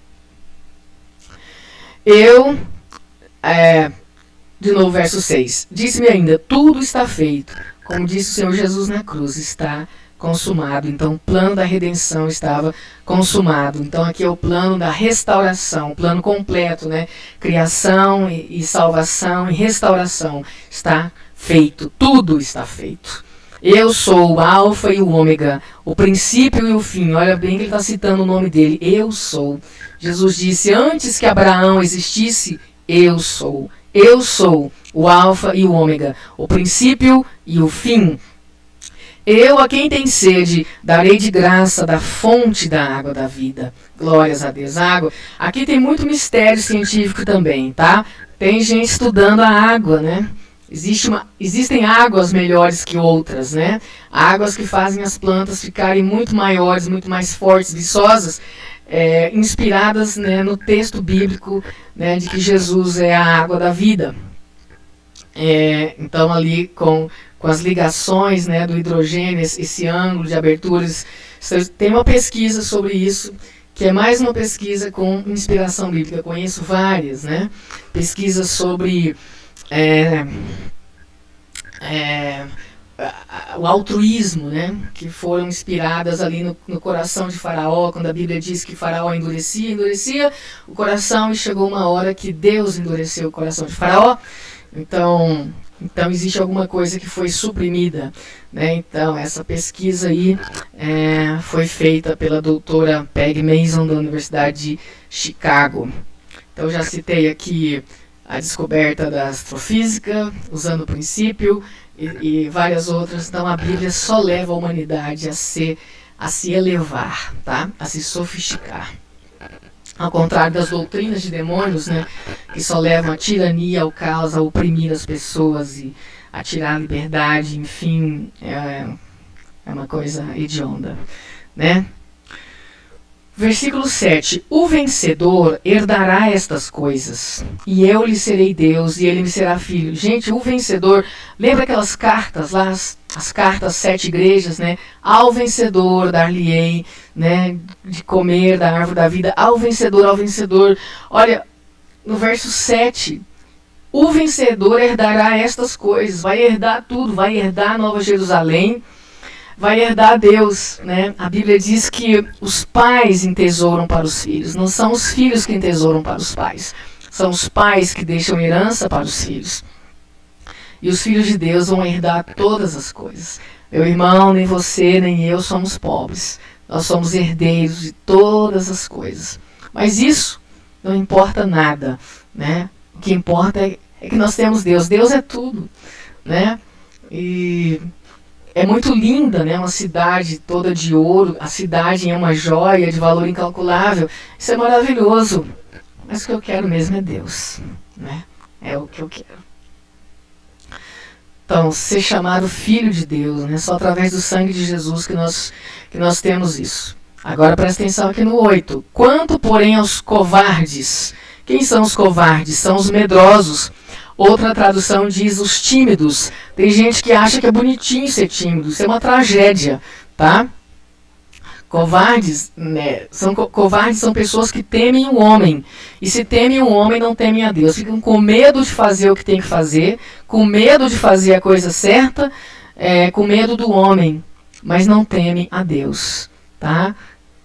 De novo, verso 6. Disse-me ainda, tudo está feito. Como disse o Senhor Jesus na cruz, está consumado. Então o plano da redenção estava consumado. Então aqui é o plano da restauração, o plano completo, né? Criação e salvação e restauração está feito. Tudo está feito. Eu sou o alfa e o ômega, o princípio e o fim. Olha bem que ele está citando o nome dele. Eu sou. Jesus disse, antes que Abraão existisse, eu sou. Eu sou o alfa e o ômega, o princípio e o fim. Eu, a quem tem sede, darei de graça da fonte da água da vida. Glórias a Deus. Água. Aqui tem muito mistério científico também, tá? Tem gente estudando a água, né? Existem águas melhores que outras, né? Águas que fazem as plantas ficarem muito maiores, muito mais fortes, viçosas, inspiradas, né, no texto bíblico, né, de que Jesus é a água da vida. Então ali com as ligações, né, do hidrogênio, esse ângulo de aberturas, tem uma pesquisa sobre isso, que é mais uma pesquisa com inspiração bíblica. Eu conheço várias, né, pesquisas sobre o altruísmo, né, que foram inspiradas ali no coração de Faraó, quando a Bíblia diz que Faraó endurecia o coração, e chegou uma hora que Deus endureceu o coração de Faraó. Então existe alguma coisa que foi suprimida, né? Então essa pesquisa aí foi feita pela doutora Peg Mason da Universidade de Chicago. Então eu já citei aqui a descoberta da astrofísica, usando o princípio, e várias outras. Então a Bíblia só leva a humanidade a se elevar, tá? A se sofisticar. Ao contrário das doutrinas de demônios, né, que só levam à tirania, ao caos, a oprimir as pessoas e a tirar a liberdade, enfim, é uma coisa hedionda, né? Versículo 7. O vencedor herdará estas coisas, e eu lhe serei Deus, e ele me será filho. Gente, o vencedor, lembra aquelas cartas lá, as cartas 7 igrejas, né? Ao vencedor dar-lhe-ei, né, de comer da árvore da vida, ao vencedor, ao vencedor. Olha, no verso 7, o vencedor herdará estas coisas, vai herdar tudo, vai herdar a Nova Jerusalém, vai herdar a Deus, né? A Bíblia diz que os pais entesouram para os filhos, não são os filhos que entesouram para os pais, são os pais que deixam herança para os filhos. E os filhos de Deus vão herdar todas as coisas. Meu irmão, nem você, nem eu somos pobres. Nós somos herdeiros de todas as coisas. Mas isso não importa nada, né? O que importa é que nós temos Deus. Deus é tudo, né? E é muito linda, né? Uma cidade toda de ouro. A cidade é uma joia de valor incalculável. Isso é maravilhoso. Mas o que eu quero mesmo é Deus, né? É o que eu quero. Então, ser chamado filho de Deus, né? Só através do sangue de Jesus que nós temos isso. Agora presta atenção aqui no 8. Quanto, porém, aos covardes. Quem são os covardes? São os medrosos. Outra tradução diz os tímidos. Tem gente que acha que é bonitinho ser tímido. Isso é uma tragédia, tá? Covardes, né? Covardes são pessoas que temem o homem. E se temem o homem, não temem a Deus. Ficam com medo de fazer o que tem que fazer, com medo de fazer a coisa certa, com medo do homem, mas não temem a Deus, tá?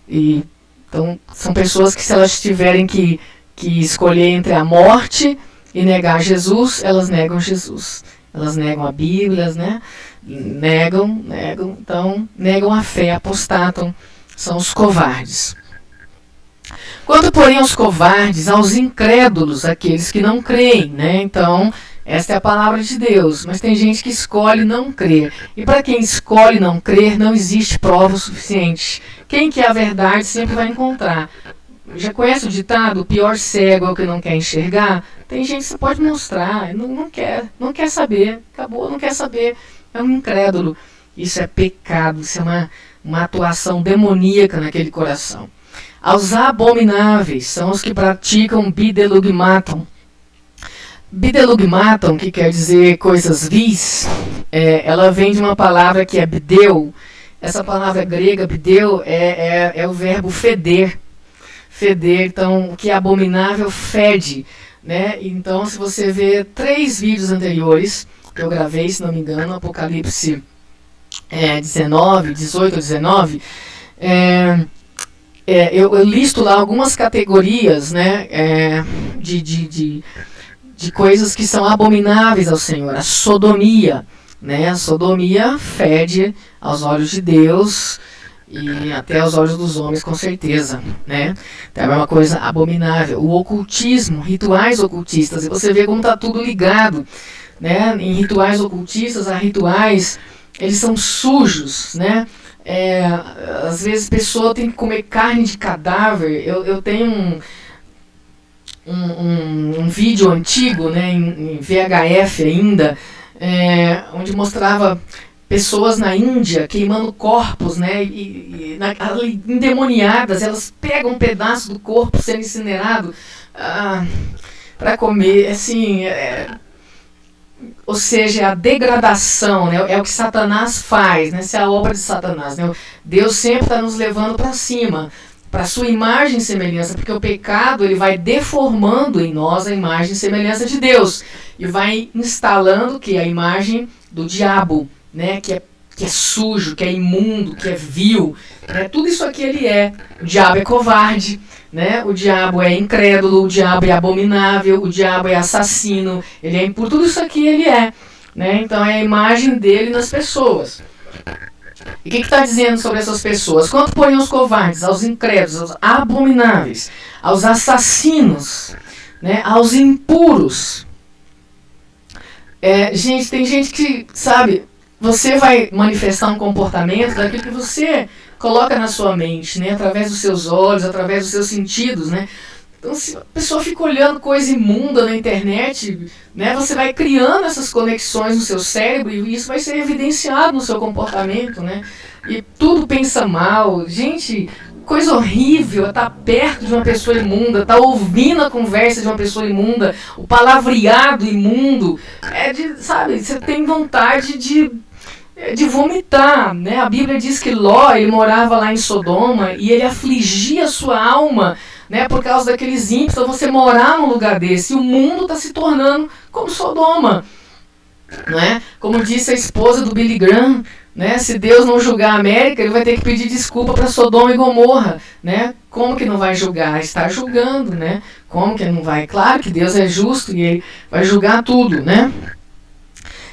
Então, são pessoas que, se elas tiverem que escolher entre a morte e negar Jesus, elas negam Jesus. Elas negam a Bíblia, né? Negam, então negam a fé, apostatam. São os covardes. Quanto, porém, aos covardes, aos incrédulos, aqueles que não creem, né? Então, esta é a palavra de Deus, mas tem gente que escolhe não crer. E para quem escolhe não crer, não existe prova o suficiente. Quem quer a verdade sempre vai encontrar. Já conhece o ditado? O pior cego é o que não quer enxergar? Tem gente que você pode mostrar, não quer saber, acabou, não quer saber. É um incrédulo. Isso é pecado, isso é uma atuação demoníaca naquele coração. Aos abomináveis, são os que praticam bidelugmaton. Bidelugmaton, que quer dizer coisas vis, ela vem de uma palavra que é bideu. Essa palavra grega, bideu, é o verbo feder. Feder, então, o que é abominável fede, né? Então, se você ver 3 vídeos anteriores, que eu gravei, se não me engano, Apocalipse 18 ou 19, eu listo lá algumas categorias, né, de coisas que são abomináveis ao Senhor. A sodomia, né? A sodomia fede aos olhos de Deus e até aos olhos dos homens, com certeza, né? Então é uma coisa abominável. O ocultismo, rituais ocultistas, e você vê como está tudo ligado, né? Em rituais ocultistas, há rituais, eles são sujos, né? Às vezes a pessoa tem que comer carne de cadáver. Eu tenho um vídeo antigo, né, em VHF ainda, onde mostrava pessoas na Índia queimando corpos, né, ali, endemoniadas. Elas pegam um pedaço do corpo sendo incinerado para comer, assim, ou seja, a degradação, né, é o que Satanás faz, né, essa é a obra de Satanás, né. Deus sempre está nos levando para cima, para a sua imagem e semelhança, porque o pecado ele vai deformando em nós a imagem e semelhança de Deus e vai instalando que a imagem do diabo, né, que é sujo, que é imundo, que é vil, né, tudo isso aqui ele é. O diabo é covarde, né, o diabo é incrédulo, o diabo é abominável, o diabo é assassino, ele é impuro, tudo isso aqui ele é, né, então é a imagem dele nas pessoas. E o que está dizendo sobre essas pessoas? Quanto porém aos covardes, aos incrédulos, aos abomináveis, aos assassinos, né, aos impuros. Gente, tem gente que, sabe, você vai manifestar um comportamento daquilo que você coloca na sua mente, né, através dos seus olhos, através dos seus sentidos, né. Então, se a pessoa fica olhando coisa imunda na internet, né, você vai criando essas conexões no seu cérebro e isso vai ser evidenciado no seu comportamento, né? E tudo pensa mal. Gente, coisa horrível é estar perto de uma pessoa imunda, estar ouvindo a conversa de uma pessoa imunda, o palavreado imundo. Sabe, você tem vontade de vomitar, né? A Bíblia diz que Ló, ele morava lá em Sodoma e ele afligia a sua alma, né, por causa daqueles ímpios. Então você morar num lugar desse, e o mundo está se tornando como Sodoma, né? Como disse a esposa do Billy Graham, né, se Deus não julgar a América, ele vai ter que pedir desculpa para Sodoma e Gomorra, né? Como que não vai julgar? Está julgando, né? Como que não vai? Claro que Deus é justo e ele vai julgar tudo, né?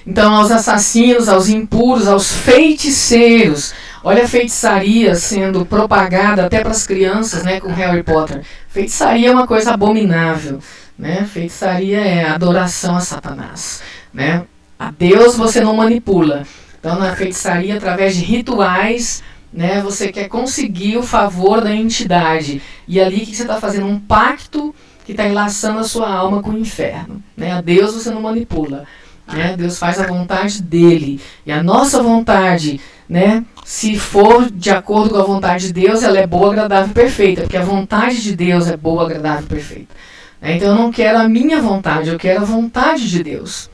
Então, aos assassinos, aos impuros, aos feiticeiros. Olha a feitiçaria sendo propagada até para as crianças, né, com Harry Potter. Feitiçaria é uma coisa abominável, né? Feitiçaria é adoração a Satanás, né? A Deus você não manipula. Então, na feitiçaria, através de rituais, né, você quer conseguir o favor da entidade. E ali o que você está fazendo? Um pacto que está enlaçando a sua alma com o inferno, né? A Deus você não manipula. Né? Deus faz a vontade dele. E a nossa vontade, né, se for de acordo com a vontade de Deus, ela é boa, agradável e perfeita. Porque a vontade de Deus é boa, agradável e perfeita. Então eu não quero a minha vontade, eu quero a vontade de Deus.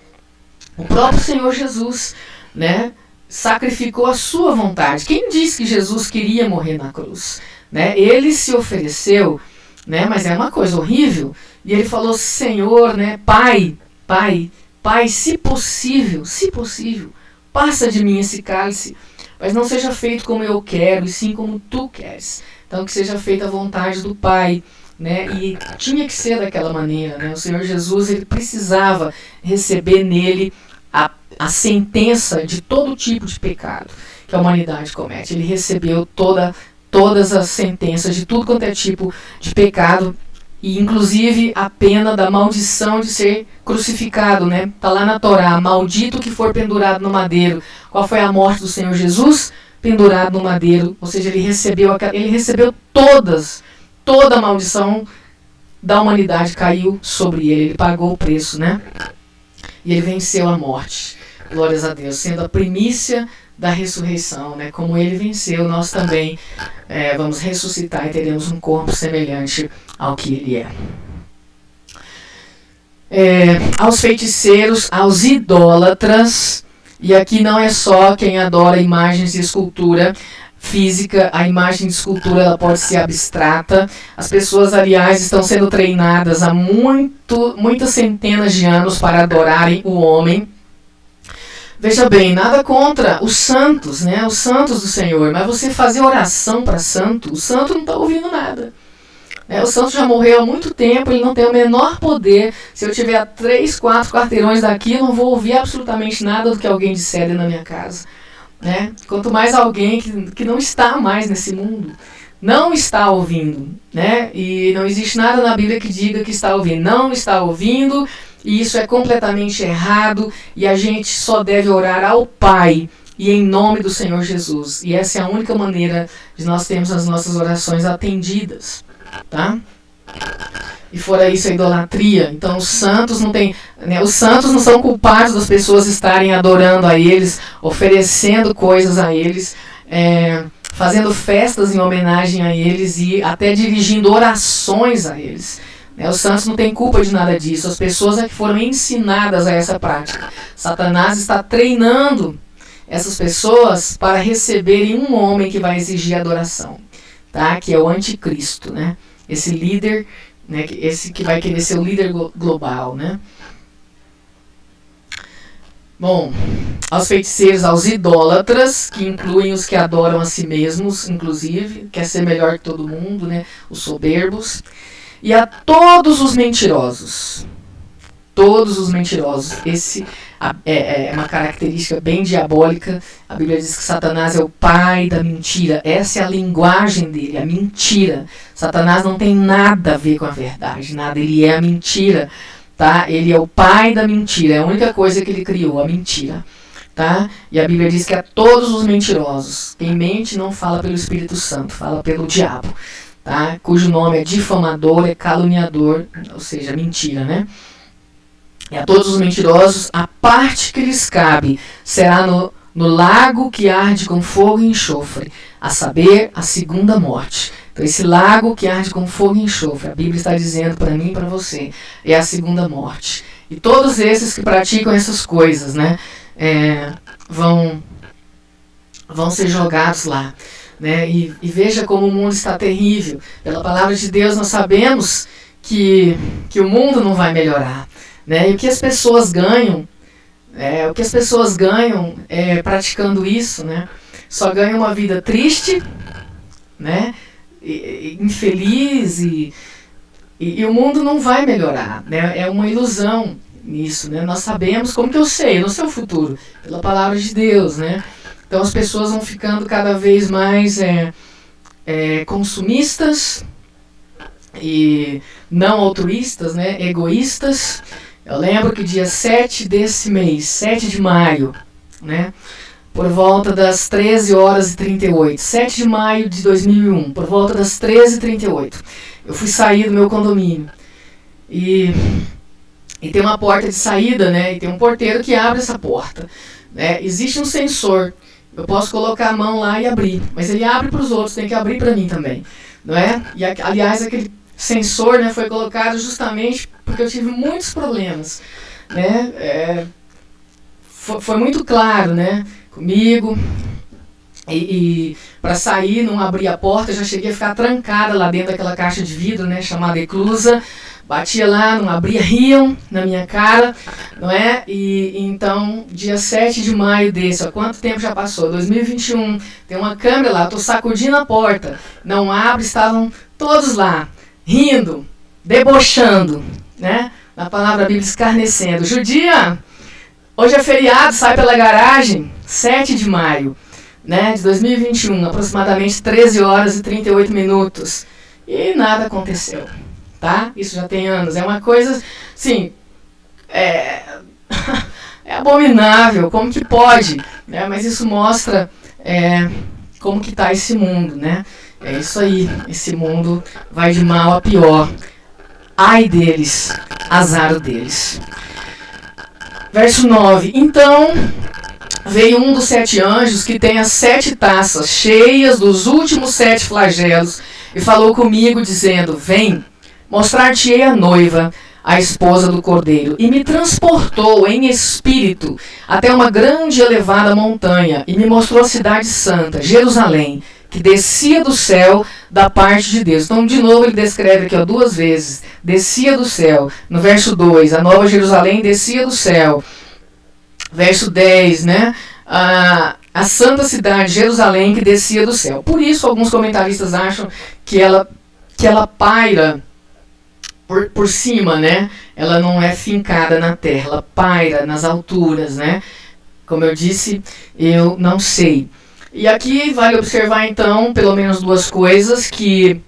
O próprio Senhor Jesus, né, sacrificou a sua vontade. Quem disse que Jesus queria morrer na cruz? Né? Ele se ofereceu, né, mas é uma coisa horrível. E ele falou: Senhor, né, Pai, se possível, passa de mim esse cálice, mas não seja feito como eu quero, e sim como tu queres. Então que seja feita a vontade do Pai, né? E tinha que ser daquela maneira, né? O Senhor Jesus, ele precisava receber nele a sentença de todo tipo de pecado que a humanidade comete. Ele recebeu todas as sentenças de tudo quanto é tipo de pecado, e inclusive a pena da maldição de ser crucificado, né? Está lá na Torá: maldito que for pendurado no madeiro. Qual foi a morte do Senhor Jesus? Pendurado no madeiro. Ou seja, ele recebeu toda a maldição da humanidade caiu sobre ele. Ele pagou o preço, né? E ele venceu a morte. Glórias a Deus, sendo a primícia da ressurreição, né? Como ele venceu, nós também vamos ressuscitar e teremos um corpo semelhante ao que ele é. Aos feiticeiros, aos idólatras, e aqui não é só quem adora imagens de escultura física. A imagem de escultura ela pode ser abstrata. As pessoas, aliás, estão sendo treinadas há muitas centenas de anos para adorarem o homem. Veja bem, nada contra os santos, né? Os santos do Senhor, mas você fazer oração para santo, o santo não está ouvindo nada. Né? O santo já morreu há muito tempo, ele não tem o menor poder. Se eu tiver a 3, 4 quarteirões daqui, eu não vou ouvir absolutamente nada do que alguém disser na minha casa. Né? Quanto mais alguém que não está mais nesse mundo, não está ouvindo, né? E não existe nada na Bíblia que diga que está ouvindo. Não está ouvindo, e isso é completamente errado, e a gente só deve orar ao Pai, e em nome do Senhor Jesus. E essa é a única maneira de nós termos as nossas orações atendidas, tá? E fora isso, a idolatria. Então os santos não têm, né, os santos não são culpados das pessoas estarem adorando a eles, oferecendo coisas a eles, fazendo festas em homenagem a eles e até dirigindo orações a eles. Né? Os santos não têm culpa de nada disso. As pessoas é que foram ensinadas a essa prática. Satanás está treinando essas pessoas para receberem um homem que vai exigir adoração, tá? Que é o anticristo, né? Esse líder, né? Esse que vai querer ser o líder global, né? Bom, aos feiticeiros, aos idólatras, que incluem os que adoram a si mesmos, inclusive, quer ser melhor que todo mundo, né? Os soberbos. E a todos os mentirosos. Todos os mentirosos. Esse é uma característica bem diabólica. A Bíblia diz que Satanás é o pai da mentira. Essa é a linguagem dele, a mentira. Satanás não tem nada a ver com a verdade, nada. Ele é a mentira. Tá? Ele é o pai da mentira, é a única coisa que ele criou, a mentira. Tá? E a Bíblia diz que a todos os mentirosos, quem mente não fala pelo Espírito Santo, fala pelo diabo, tá? Cujo nome é difamador, é caluniador, ou seja, mentira, né? E a todos os mentirosos, a parte que lhes cabe será no lago que arde com fogo e enxofre, a saber, a segunda morte. Então esse lago que arde com fogo e enxofre, a Bíblia está dizendo para mim e para você, é a segunda morte. E todos esses que praticam essas coisas, né, vão ser jogados lá. Né, e veja como o mundo está terrível. Pela palavra de Deus nós sabemos que o mundo não vai melhorar. Né, e o que as pessoas ganham, praticando isso, né, só ganham uma vida triste, né, infeliz e o mundo não vai melhorar, né? É uma ilusão isso, né? Nós sabemos, como que eu sei? Eu não sei o futuro, pela palavra de Deus, né? Então as pessoas vão ficando cada vez mais consumistas e não altruístas, né? Egoístas. Eu lembro que dia 7 desse mês, 7 de maio, né? Por volta das 13h38, 7 de maio de 2001, por volta das 13h38, eu fui sair do meu condomínio. E tem uma porta de saída, né? E tem um porteiro que abre essa porta. Né? Existe um sensor, eu posso colocar a mão lá e abrir, mas ele abre para os outros, tem que abrir para mim também. Não é? E, aliás, aquele sensor, né, foi colocado justamente porque eu tive muitos problemas. Né? Foi muito claro, né? Comigo, e para sair, não abrir a porta, eu já cheguei a ficar trancada lá dentro daquela caixa de vidro, né, chamada eclusa, batia lá, não abria, riam na minha cara, não é? E então, dia 7 de maio desse, ó, quanto tempo já passou? 2021, tem uma câmera lá, eu tô sacudindo a porta, não abre, estavam todos lá, rindo, debochando, né? Na palavra bíblica, escarnecendo. Judia, hoje é feriado, sai pela garagem, 7 de maio, né, de 2021, aproximadamente 13h38. E nada aconteceu, tá? Isso já tem anos. É uma coisa, sim, é abominável, como que pode? Né? Mas isso mostra como que está esse mundo, né? É isso aí, esse mundo vai de mal a pior. Ai deles, azar deles. Verso 9. Então veio um dos 7 anjos que tem as 7 taças cheias dos últimos 7 flagelos e falou comigo dizendo: vem, mostrar-te-ei a noiva, a esposa do Cordeiro. E me transportou em espírito até uma grande e elevada montanha e me mostrou a cidade santa, Jerusalém, que descia do céu da parte de Deus. Então, de novo, ele descreve aqui 2 vezes, descia do céu. No verso 2, a Nova Jerusalém descia do céu. Verso 10, né? A santa cidade, Jerusalém, que descia do céu. Por isso, alguns comentaristas acham que ela que ela paira por cima, né? Ela não é fincada na terra, ela paira nas alturas, né? Como eu disse, eu não sei. E aqui vale observar então, pelo menos duas coisas, que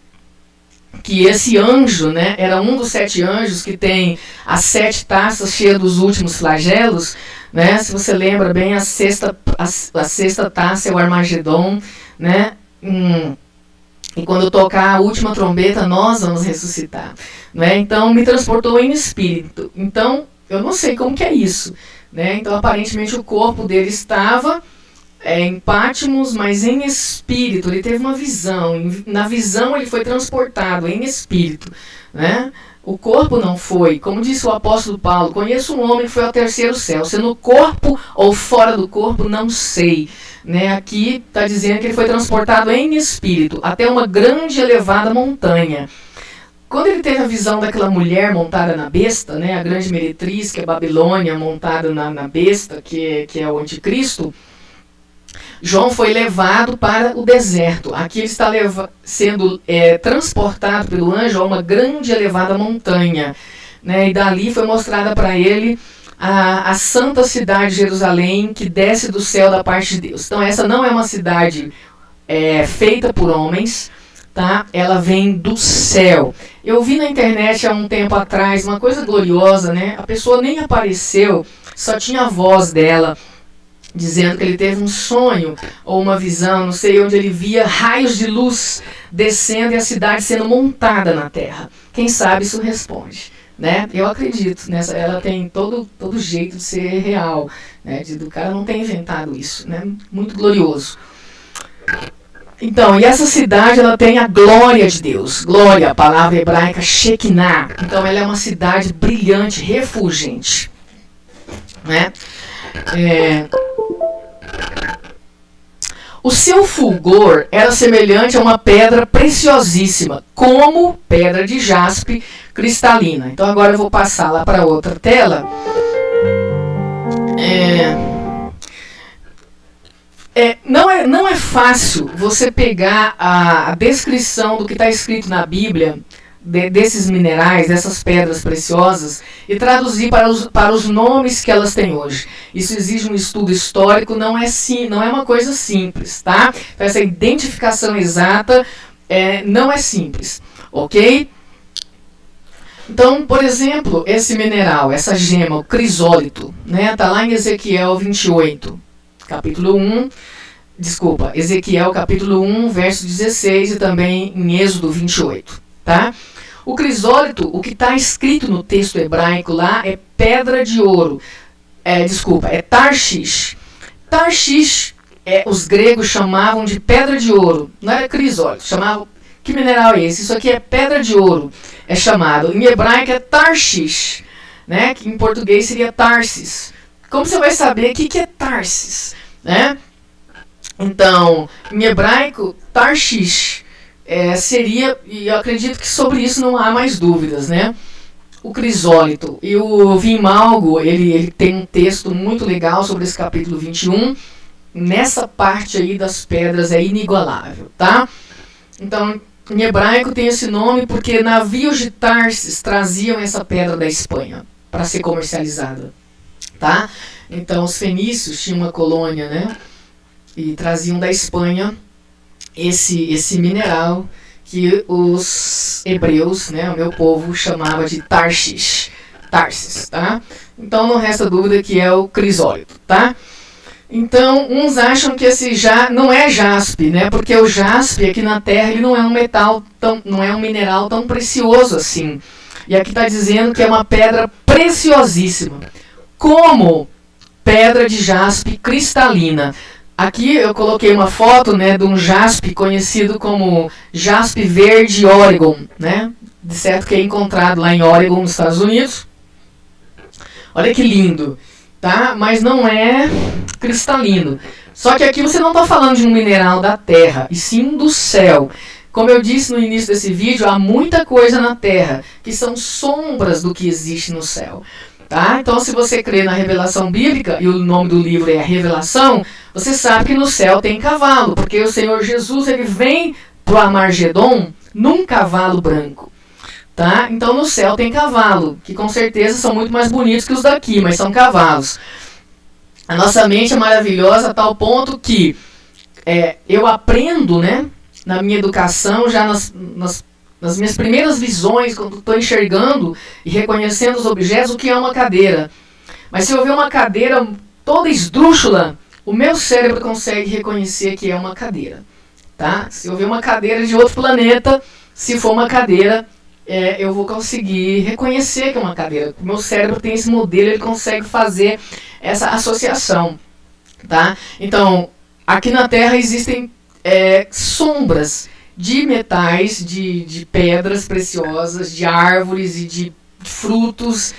esse anjo, né, era um dos 7 anjos que tem as 7 taças cheias dos últimos flagelos, né? Se você lembra bem, a sexta taça é o Armagedon, né? E quando tocar a última trombeta, nós vamos ressuscitar, né? Então, me transportou em espírito. Então, eu não sei como que é isso, né? Então, aparentemente, o corpo dele estava em Patmos, mas em espírito. Ele teve uma visão. Na visão, ele foi transportado em espírito, né? O corpo não foi. Como disse o apóstolo Paulo, conheço um homem que foi ao 3º céu. Se no corpo ou fora do corpo, não sei. Né, aqui está dizendo que ele foi transportado em espírito até uma grande e elevada montanha. Quando ele teve a visão daquela mulher montada na besta, né, a grande meretriz, que é Babilônia, montada na besta, que é o anticristo, João foi levado para o deserto. Aqui ele está sendo transportado pelo anjo a uma grande e elevada montanha. Né, e dali foi mostrada para ele a santa cidade de Jerusalém, que desce do céu da parte de Deus. Então essa não é uma cidade feita por homens, tá? Ela vem do céu. Eu vi na internet há um tempo atrás uma coisa gloriosa, né? A pessoa nem apareceu, só tinha a voz dela, dizendo que ele teve um sonho ou uma visão, não sei, onde ele via raios de luz descendo e a cidade sendo montada na terra. Quem sabe isso responde. Né? Eu acredito nessa, ela tem todo jeito de ser real, né? Do cara não ter inventado isso, né? Muito glorioso. Então, e essa cidade, ela tem a glória de Deus. Glória, a palavra hebraica Shekinah. Então, ela é uma cidade brilhante, refulgente, né? O seu fulgor era semelhante a uma pedra preciosíssima, como pedra de jaspe cristalina. Então agora eu vou passar lá para outra tela. Não é fácil você pegar a descrição do que está escrito na Bíblia, desses minerais, dessas pedras preciosas, e traduzir para os nomes que elas têm hoje. Isso exige um estudo histórico, não é uma coisa simples, tá? Então, essa identificação exata não é simples, ok? Então, por exemplo, esse mineral, essa gema, o crisólito, né? Tá lá em Ezequiel 28, capítulo 1, Ezequiel capítulo 1, verso 16, e também em Êxodo 28, tá? O crisólito, o que está escrito no texto hebraico lá é pedra de ouro, é Tarshish. Tarshish, os gregos chamavam de pedra de ouro, não era crisólito, chamavam, que mineral é esse? Isso aqui é pedra de ouro, é chamado, em hebraico é Tarshish, né? Que em português seria Tarsis. Como você vai saber o que é Tarsis, né? Então, em hebraico, Tarshish seria, e eu acredito que sobre isso não há mais dúvidas, né? O crisólito. E o Vimalgo, ele tem um texto muito legal sobre esse capítulo 21. Nessa parte aí das pedras é inigualável, tá? Então, em hebraico tem esse nome porque navios de Tarsis traziam essa pedra da Espanha para ser comercializada, tá? Então, os fenícios tinham uma colônia, né? E traziam da Espanha esse mineral que os hebreus, né, o meu povo, chamava de Tarsis, tá? Então não resta dúvida que é o crisólito, tá? Então uns acham que esse não é jaspe, né? Porque o jaspe aqui na Terra ele não é um mineral tão precioso assim. E aqui está dizendo que é uma pedra preciosíssima, como pedra de jaspe cristalina. Aqui eu coloquei uma foto, né, de um jaspe conhecido como jaspe verde Oregon, né? De certo que é encontrado lá em Oregon, nos Estados Unidos. Olha que lindo, tá? Mas não é cristalino. Só que aqui você não está falando de um mineral da terra, e sim do céu. Como eu disse no início desse vídeo, há muita coisa na terra que são sombras do que existe no céu. Tá? Então, se você crê na revelação bíblica, e o nome do livro é a Revelação, você sabe que no céu tem cavalo, porque o Senhor Jesus ele vem para o Armagedon num cavalo branco. Tá? Então no céu tem cavalo, que com certeza são muito mais bonitos que os daqui, mas são cavalos. A nossa mente é maravilhosa a tal ponto que eu aprendo, né, na minha educação, já nas minhas primeiras visões, quando estou enxergando e reconhecendo os objetos, o que é uma cadeira. Mas se eu ver uma cadeira toda esdrúxula, o meu cérebro consegue reconhecer que é uma cadeira. Tá? Se eu ver uma cadeira de outro planeta, se for uma cadeira, eu vou conseguir reconhecer que é uma cadeira. O meu cérebro tem esse modelo, ele consegue fazer essa associação. Tá? Então, aqui na Terra existem sombras de metais, de pedras preciosas, de árvores e de frutos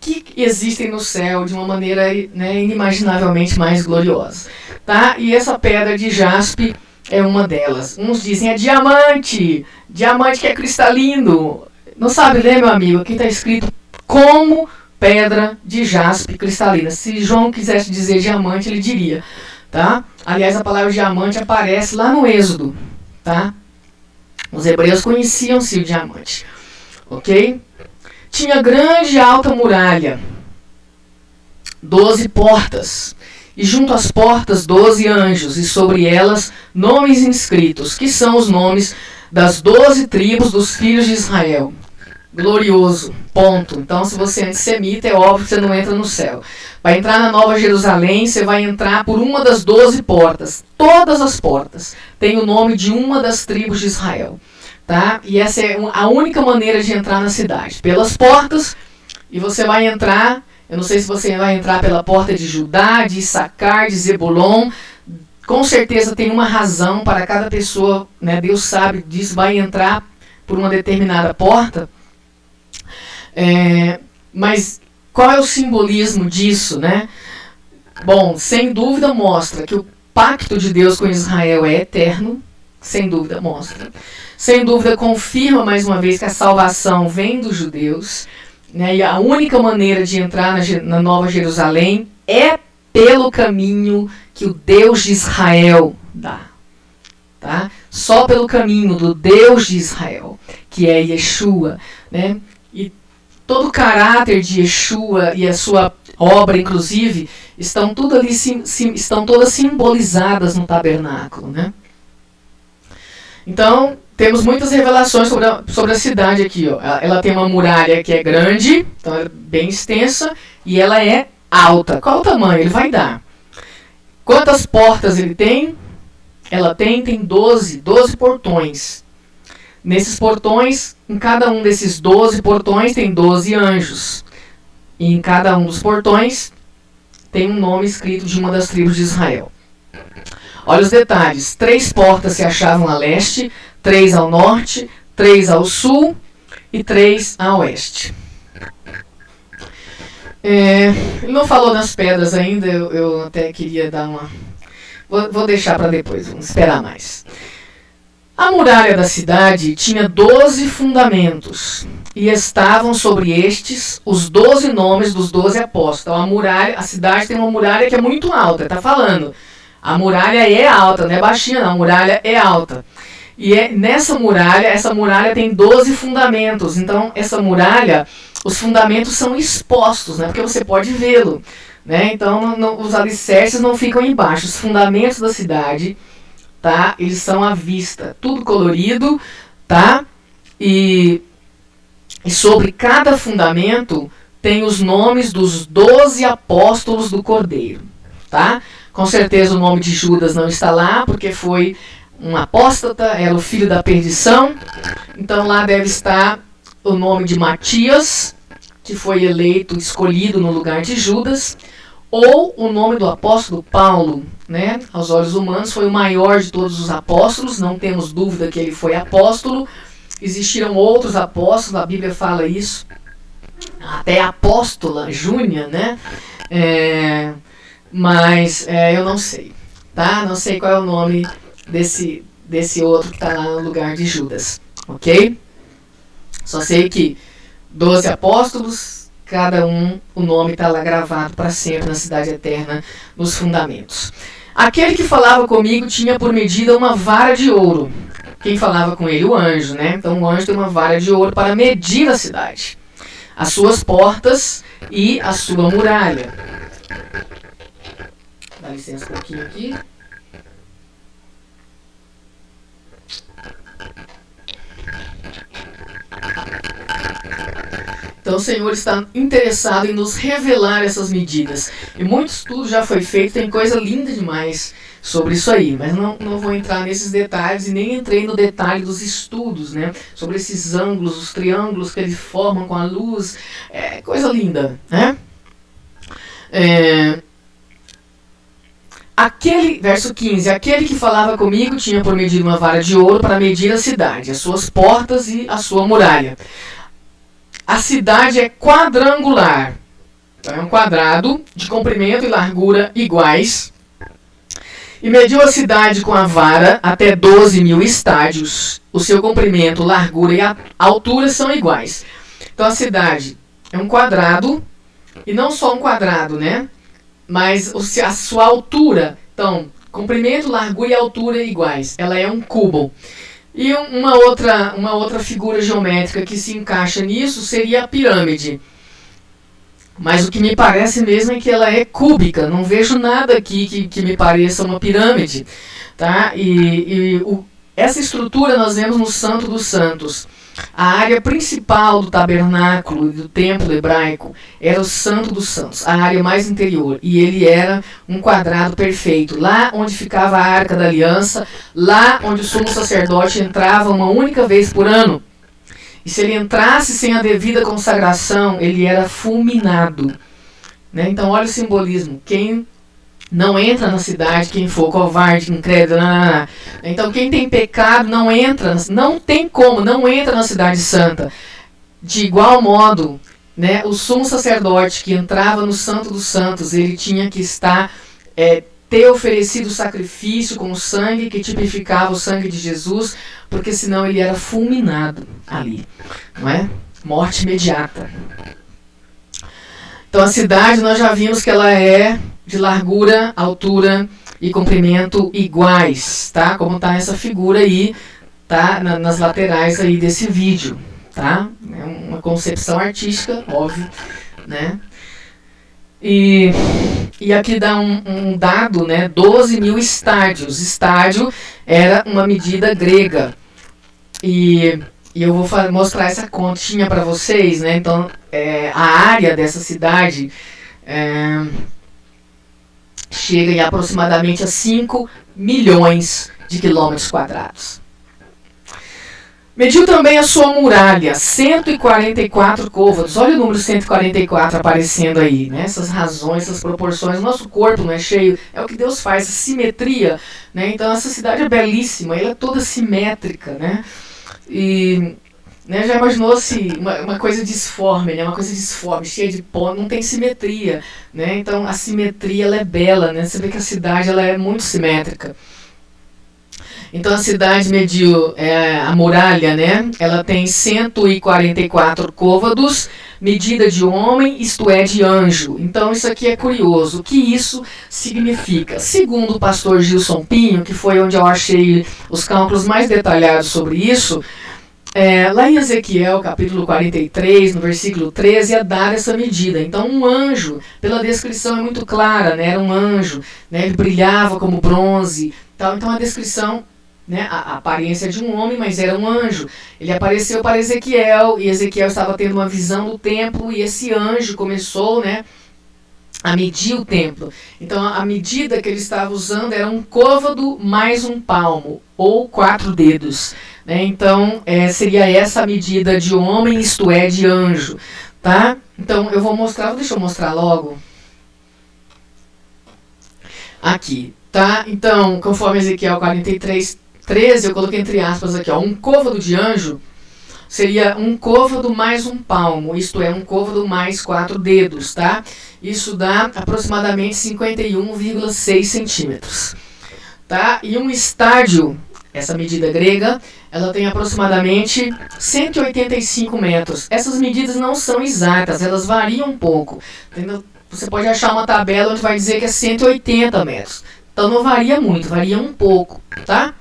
que existem no céu de uma maneira, né, inimaginavelmente mais gloriosa. Tá? E essa pedra de jaspe é uma delas. Uns dizem diamante, diamante que é cristalino. Não sabe ler, meu amigo? Aqui está escrito como pedra de jaspe cristalina. Se João quisesse dizer diamante, ele diria. Tá? Aliás, a palavra diamante aparece lá no Êxodo. Tá? Os hebreus conheciam-se o diamante. Ok? Tinha grande e alta muralha, 12 portas, e junto às portas 12 anjos, e sobre elas nomes inscritos, que são os nomes das 12 tribos dos filhos de Israel. Glorioso, ponto. Então, se você é antissemita, é óbvio que você não entra no céu. Para entrar na Nova Jerusalém, você vai entrar por uma das 12 portas. Todas as portas têm o nome de uma das tribos de Israel. Tá? E essa é a única maneira de entrar na cidade. Pelas portas, e você vai entrar, eu não sei se você vai entrar pela porta de Judá, de Issacar, de Zebulon. Com certeza tem uma razão para cada pessoa, né? Deus sabe disso, vai entrar por uma determinada porta. Mas qual é o simbolismo disso, né? Bom, sem dúvida mostra que o pacto de Deus com Israel é eterno, sem dúvida mostra. Sem dúvida confirma mais uma vez que a salvação vem dos judeus, né? E a única maneira de entrar na Nova Jerusalém é pelo caminho que o Deus de Israel dá. Tá? Só pelo caminho do Deus de Israel, que é Yeshua, né? E todo o caráter de Yeshua e a sua obra, inclusive, estão tudo ali, estão todas simbolizadas no tabernáculo, né? Então, temos muitas revelações sobre a cidade aqui. Ó. Ela tem uma muralha que é grande, então é bem extensa, e ela é alta. Qual o tamanho? Ele vai dar. Quantas portas ele tem? Ela tem 12 portões. Nesses portões, em cada um desses 12 portões tem 12 anjos. E em cada um dos portões tem um nome escrito de uma das tribos de Israel. Olha os detalhes. 3 portas se achavam a leste, 3 ao norte, 3 ao sul e 3 a oeste. Ele não falou das pedras ainda, eu até queria dar uma... Vou deixar para depois, vamos esperar mais. A muralha da cidade tinha 12 fundamentos, e estavam sobre estes os 12 nomes dos 12 apóstolos. Então a cidade tem uma muralha que é muito alta, está falando. A muralha é alta, não é baixinha não, a muralha é alta. E nessa muralha, essa muralha tem 12 fundamentos. Então essa muralha, os fundamentos são expostos, né, porque você pode vê-lo. Né? Então os alicerces não ficam embaixo. Os fundamentos da cidade, tá? Eles são à vista, tudo colorido, tá? E sobre cada fundamento tem os nomes dos 12 apóstolos do Cordeiro, tá? Com certeza o nome de Judas não está lá, porque foi um apóstata, era o filho da perdição. Então lá deve estar o nome de Matias, que foi eleito, escolhido no lugar de Judas, ou o nome do apóstolo Paulo, né? Aos olhos humanos foi o maior de todos os apóstolos, não temos dúvida que ele foi apóstolo. Existiram outros apóstolos, a Bíblia fala isso, até a apóstola Júnia, né? Mas eu não sei, tá? Não sei qual é o nome desse outro que está lá no lugar de Judas, ok? Só sei que 12 apóstolos, cada um, o nome está lá gravado para sempre na cidade eterna, nos fundamentos. Aquele que falava comigo tinha por medida uma vara de ouro. O Quem falava com ele? O anjo, né? Então o anjo tem uma vara de ouro para medir a cidade, as suas portas e a sua muralha. Dá licença um pouquinho aqui. Então o Senhor está interessado em nos revelar essas medidas. E muito estudo já foi feito, tem coisa linda demais sobre isso aí. Mas não vou entrar nesses detalhes e nem entrei no detalhe dos estudos, né? Sobre esses ângulos, os triângulos que eles formam com a luz. É coisa linda, né? Verso 15, aquele que falava comigo tinha por medida uma vara de ouro para medir a cidade, as suas portas e a sua muralha. A cidade é quadrangular, então é um quadrado de comprimento e largura iguais, e mediu a cidade com a vara até 12.000 estádios. O seu comprimento, largura e altura são iguais. Então a cidade é um quadrado, e não só um quadrado, né? Mas a sua altura, então, comprimento, largura e altura iguais. Ela é um cubo. E uma outra figura geométrica que se encaixa nisso seria a pirâmide. Mas o que me parece mesmo é que ela é cúbica. Não vejo nada aqui que me pareça uma pirâmide. Tá? Essa estrutura nós vemos no Santo dos Santos. A área principal do tabernáculo e do templo hebraico era o Santo dos Santos, a área mais interior. E ele era um quadrado perfeito. Lá onde ficava a Arca da Aliança, lá onde o sumo sacerdote entrava uma única vez por ano. E se ele entrasse sem a devida consagração, ele era fulminado. Né? Então olha o simbolismo. Quem não entra na cidade, quem for covarde, incrédulo, Então quem tem pecado não entra, não tem como, não entra na cidade santa. De igual modo, né, o sumo sacerdote que entrava no Santo dos Santos, ele tinha que ter oferecido sacrifício com o sangue que tipificava o sangue de Jesus, porque senão ele era fulminado ali, não é? Morte imediata. Então a cidade nós já vimos que ela é de largura, altura e comprimento iguais, tá? Como está nessa figura aí, tá? Nas laterais aí desse vídeo, tá? É uma concepção artística, óbvio, né? E aqui dá um dado, né? 12.000 estádios. Estádio era uma medida grega. E eu vou mostrar essa continha para vocês, né? Então, a área dessa cidade chega em aproximadamente a 5 milhões de quilômetros quadrados. Mediu também a sua muralha, 144 côvados. Olha o número 144 aparecendo aí, né? Essas razões, essas proporções. O nosso corpo não é cheio, é o que Deus faz, a simetria, né? Então essa cidade é belíssima, ela é toda simétrica, né? E né, já imaginou-se uma coisa disforme, né? Uma coisa disforme, cheia de pó, não tem simetria, né? Então a simetria ela é bela, né? Você vê que a cidade ela é muito simétrica. Então a cidade mediu, a muralha, né? Ela tem 144 côvados, medida de homem, isto é, de anjo. Então isso aqui é curioso. O que isso significa? Segundo o pastor Gilson Pinho, que foi onde eu achei os cálculos mais detalhados sobre isso, lá em Ezequiel, capítulo 43, no versículo 13, é dada essa medida. Então um anjo, pela descrição é muito clara, né? Era um anjo, né? Ele brilhava como bronze. Então a descrição, né, a aparência de um homem, mas era um anjo. Ele apareceu para Ezequiel, e Ezequiel estava tendo uma visão do templo, e esse anjo começou, né, a medir o templo. Então a medida que ele estava usando era um côvado mais um palmo, ou 4 dedos. Né? Então seria essa a medida de homem, isto é, de anjo. Tá? Então eu vou mostrar, deixa eu mostrar logo. Aqui. Tá? Então, conforme Ezequiel 43, 13, eu coloquei entre aspas aqui, ó, um côvado de anjo seria um côvado mais um palmo, isto é, um côvado mais 4 dedos, tá? Isso dá aproximadamente 51,6 centímetros, tá? E um estádio, essa medida grega, ela tem aproximadamente 185 metros. Essas medidas não são exatas, elas variam um pouco, entendeu? Você pode achar uma tabela onde vai dizer que é 180 metros. Então não varia muito, varia um pouco, tá?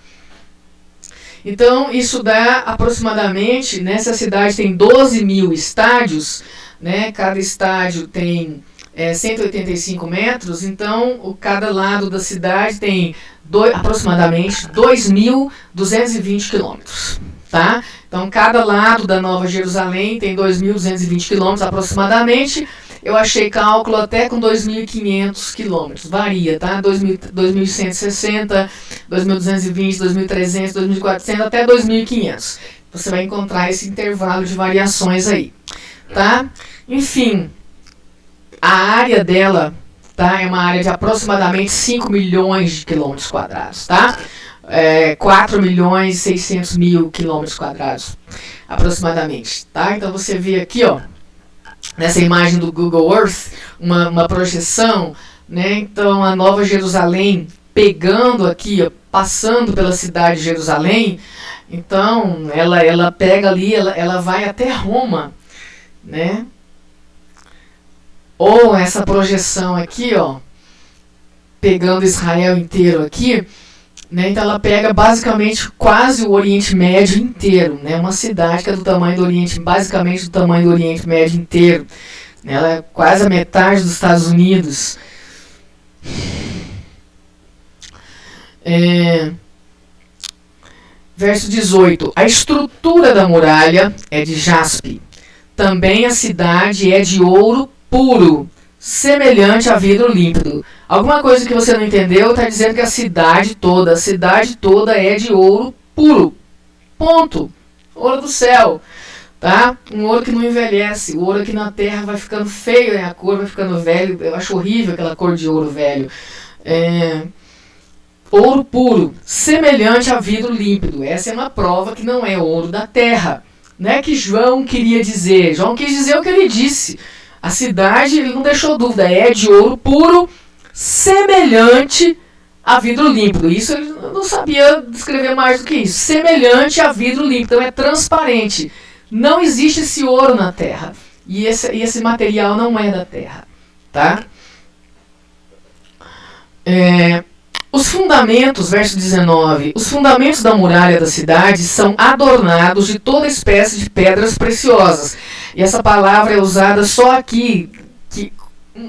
Então, isso dá aproximadamente, nessa cidade tem 12 mil estádios, né? Cada estádio tem 185 metros, então cada lado da cidade tem aproximadamente 2.220 quilômetros, tá? Então, cada lado da Nova Jerusalém tem 2.220 quilômetros aproximadamente. Eu achei cálculo até com 2.500 quilômetros, varia, tá? 2.160, 2.220, 2.300, 2.400 até 2.500. Você vai encontrar esse intervalo de variações aí, tá? Enfim, a área dela, tá? É uma área de aproximadamente 5 milhões de quilômetros quadrados, tá? 4.600.000 quilômetros quadrados, aproximadamente, tá? Então, você vê aqui, ó, nessa imagem do Google Earth, uma projeção, né? Então, a Nova Jerusalém, pegando aqui, ó, passando pela cidade de Jerusalém, então, ela pega ali, ela vai até Roma, né? Ou essa projeção aqui, ó, pegando Israel inteiro aqui, né? Então ela pega basicamente quase o Oriente Médio inteiro, né? Uma cidade que é do tamanho do Oriente, basicamente do tamanho do Oriente Médio inteiro, né? Ela é quase a metade dos Estados Unidos. Verso 18. A estrutura da muralha é de jaspe. Também a cidade é de ouro puro, semelhante a vidro límpido. Alguma coisa que você não entendeu, está dizendo que a cidade toda é de ouro puro. Ponto. Ouro do céu. Tá? Um ouro que não envelhece. O ouro aqui na terra vai ficando feio, né? A cor vai ficando velho. Eu acho horrível aquela cor de ouro velho. Ouro puro, semelhante a vidro límpido. Essa é uma prova que não é ouro da terra. Não é que João queria dizer. João quis dizer o que ele disse. A cidade, ele não deixou dúvida, é de ouro puro, semelhante a vidro límpido. Isso ele não sabia descrever mais do que isso. Semelhante a vidro límpido, então é transparente. Não existe esse ouro na terra. E esse material não é da terra. Tá? Os fundamentos, verso 19, os fundamentos da muralha da cidade são adornados de toda espécie de pedras preciosas. E essa palavra é usada só aqui, que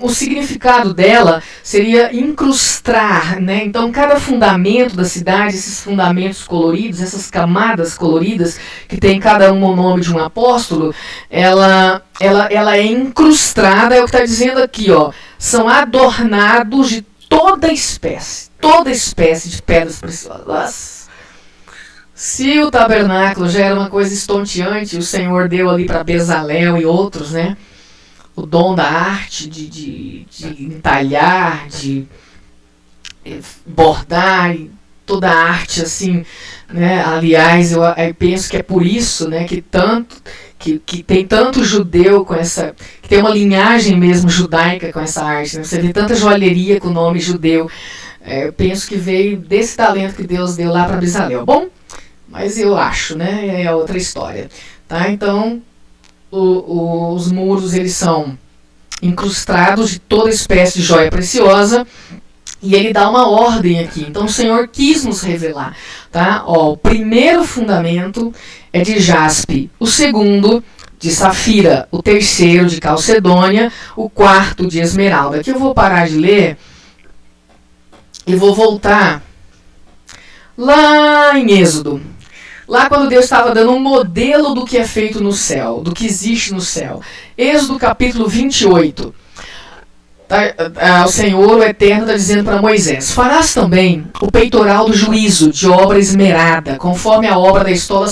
o significado dela seria incrustar, né? Então, cada fundamento da cidade, esses fundamentos coloridos, essas camadas coloridas, que tem cada um o nome de um apóstolo, ela é incrustada, é o que está dizendo aqui, ó, são adornados de toda espécie de pedras preciosas. Nossa. Se o tabernáculo já era uma coisa estonteante, o Senhor deu ali para Bezalel e outros, né, o dom da arte de entalhar, de bordar, toda a arte assim, né? Aliás, eu penso que é por isso, né, que tem tanto judeu com essa, que tem uma linhagem mesmo judaica com essa arte, né? Você vê tanta joalheria com o nome judeu. Eu penso que veio desse talento que Deus deu lá para Bezalel. Bom, mas eu acho, né, é outra história, tá? Então, os muros, eles são incrustados de toda espécie de joia preciosa. E ele dá uma ordem aqui. Então o Senhor quis nos revelar, tá? Ó, o primeiro fundamento é de jaspe, o segundo de safira, o terceiro de calcedônia, o quarto de esmeralda. Aqui eu vou parar de ler e vou voltar lá em Êxodo. Lá quando Deus estava dando um modelo do que é feito no céu, do que existe no céu. Êxodo capítulo 28. O Senhor, o Eterno, está dizendo para Moisés: farás também o peitoral do juízo de obra esmerada, conforme a obra da estola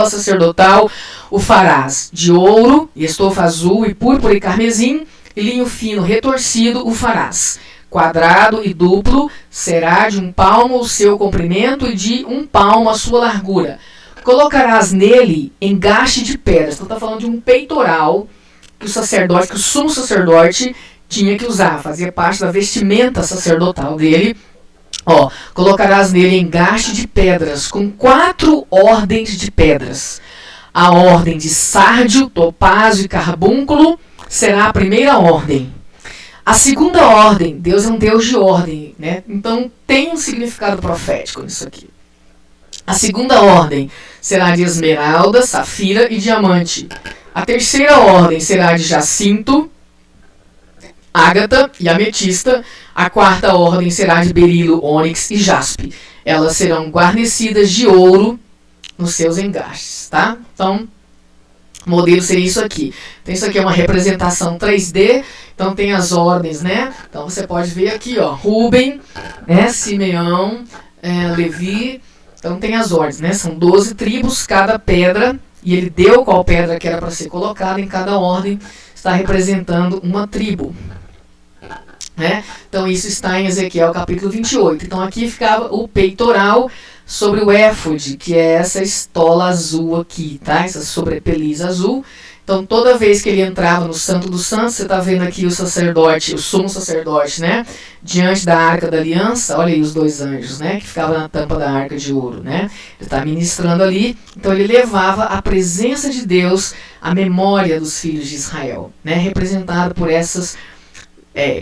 sacerdotal o farás. De ouro, e estofa azul, e púrpura e carmesim, e linho fino retorcido o farás. Quadrado e duplo, será de 1 palmo o seu comprimento e de 1 palmo a sua largura. Colocarás nele engaste de pedras. Então está falando de um peitoral que o sumo sacerdote tinha que usar, fazia parte da vestimenta sacerdotal dele. Ó, colocarás nele engaste de pedras, com 4 ordens de pedras. A ordem de sárdio, topázio e carbúnculo será a primeira ordem. A segunda ordem, Deus é um Deus de ordem, né? Então tem um significado profético nisso aqui. A segunda ordem será de esmeralda, safira e diamante. A terceira ordem será de jacinto, ágata e ametista. A quarta ordem será de berilo, ônix e jaspe. Elas serão guarnecidas de ouro nos seus engastes, tá? Então, o modelo seria isso aqui. Então, isso aqui é uma representação 3D. Então, tem as ordens, né? Então, você pode ver aqui, ó, Ruben, né? Simeão, Levi. Então, tem as ordens, né? São 12 tribos, cada pedra. E ele deu qual pedra que era para ser colocada em cada ordem. Está representando uma tribo. Né? Então, isso está em Ezequiel capítulo 28. Então, aqui ficava o peitoral sobre o éfode, que é essa estola azul aqui, tá? Essa sobrepeliz azul. Então, toda vez que ele entrava no Santo dos Santos, você está vendo aqui o sacerdote, o sumo sacerdote, né? Diante da Arca da Aliança, olha aí os dois anjos, né? Que ficavam na tampa da Arca de Ouro, né? Ele está ministrando ali. Então, ele levava a presença de Deus, a memória dos filhos de Israel, né? Representado por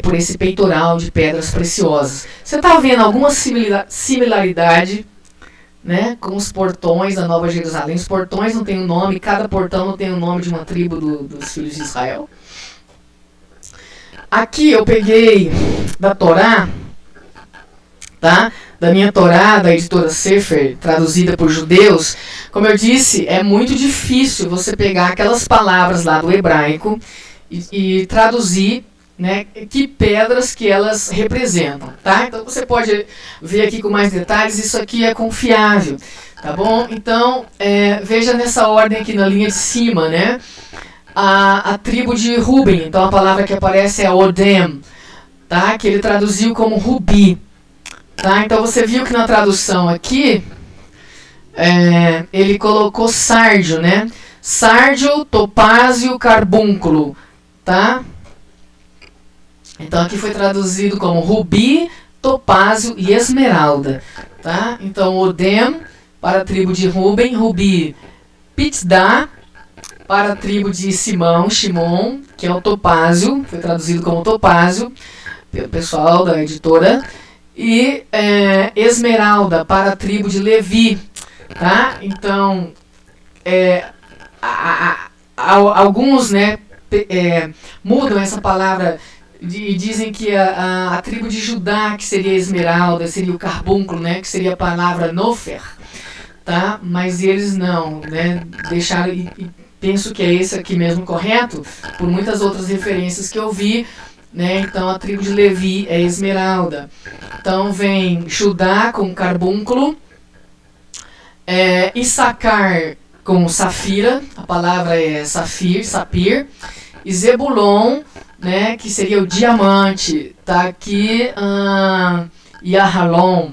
por esse peitoral de pedras preciosas. Você está vendo alguma similaridade, né, com os portões da Nova Jerusalém? Os portões não têm um nome, cada portão não tem o nome de uma tribo dos filhos de Israel. Aqui eu peguei da Torá, tá? Da minha Torá, da editora Sefer, traduzida por judeus. Como eu disse, é muito difícil você pegar aquelas palavras lá do hebraico e traduzir, né, que pedras que elas representam, tá? Então você pode ver aqui com mais detalhes, isso aqui é confiável, tá bom? Então, veja nessa ordem aqui na linha de cima, né? A tribo de Ruben, então a palavra que aparece é Odem, tá? Que ele traduziu como rubi, tá? Então você viu que na tradução aqui, ele colocou sárdio, né? Sárdio, topázio, carbúnculo, tá? Então aqui foi traduzido como rubi, topázio e esmeralda, tá? Então Odem para a tribo de Ruben, rubi, Pitzdá para a tribo de Shimon, que é o topázio, foi traduzido como topázio pelo pessoal da editora, e esmeralda para a tribo de Levi, tá? Então alguns, né, mudam essa palavra e dizem que a tribo de Judá, que seria a esmeralda, seria o carbúnculo, né, que seria a palavra nofer, tá? Mas eles não, né, deixaram, e penso que é esse aqui mesmo correto, por muitas outras referências que eu vi, né? Então a tribo de Levi é esmeralda. Então vem Judá com carbúnculo, Issacar com safira, a palavra é sapir, e Zebulon, né, que seria o diamante, tá aqui, Yahalom.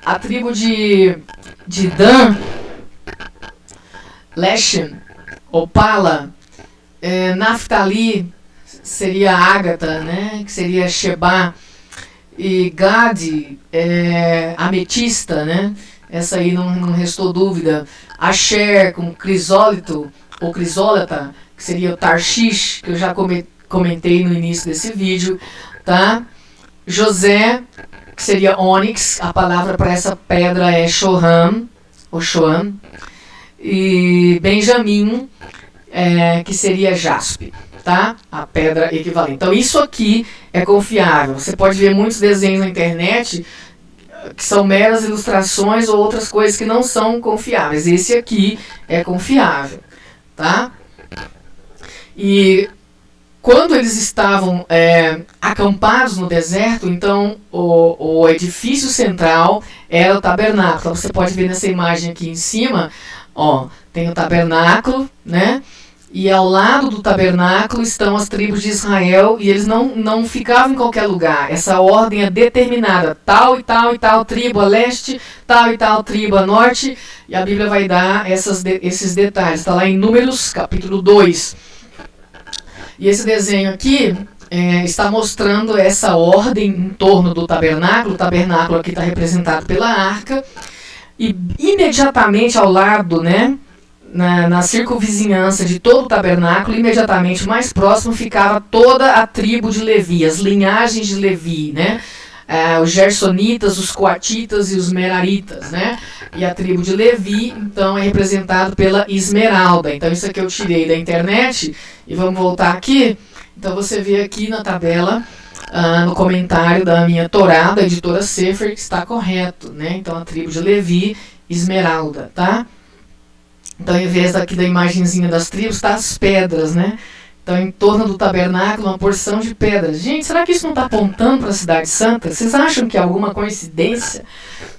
A tribo de Dan, Leshem, Opala, Naftali seria Ágata, né, que seria Sheba, e Gade, ametista, né, essa aí não restou dúvida. Asher com crisólito, ou crisólata, que seria o Tarshish, que eu já comentei no início desse vídeo, tá? José, que seria ônix, a palavra para essa pedra é Shoham, ou Shoam, e Benjamim, que seria jaspe, tá? A pedra equivalente. Então isso aqui é confiável. Você pode ver muitos desenhos na internet que são meras ilustrações ou outras coisas que não são confiáveis. Esse aqui é confiável, tá? E quando eles estavam acampados no deserto, então o edifício central era o tabernáculo. Então, você pode ver nessa imagem aqui em cima, ó, tem o tabernáculo, né? E ao lado do tabernáculo estão as tribos de Israel, e eles não ficavam em qualquer lugar. Essa ordem é determinada, tal e tal e tal tribo a leste, tal e tal tribo a norte, e a Bíblia vai dar esses detalhes. Está lá em Números, capítulo 2. E esse desenho aqui está mostrando essa ordem em torno do tabernáculo. O tabernáculo aqui está representado pela arca, e imediatamente ao lado, né, na circunvizinhança de todo o tabernáculo, imediatamente mais próximo ficava toda a tribo de Levi, as linhagens de Levi, né? os gersonitas, os coatitas e os meraritas, né? E a tribo de Levi, então, é representado pela esmeralda. Então, isso aqui eu tirei da internet e vamos voltar aqui. Então, você vê aqui na tabela, no comentário da minha Torá, da editora Sefer, que está correto, né? Então, a tribo de Levi, esmeralda, tá? Então, em vez daqui da imagenzinha das tribos, tá as pedras, né? Então, em torno do tabernáculo, uma porção de pedras. Gente, será que isso não está apontando para a Cidade Santa? Vocês acham que é alguma coincidência?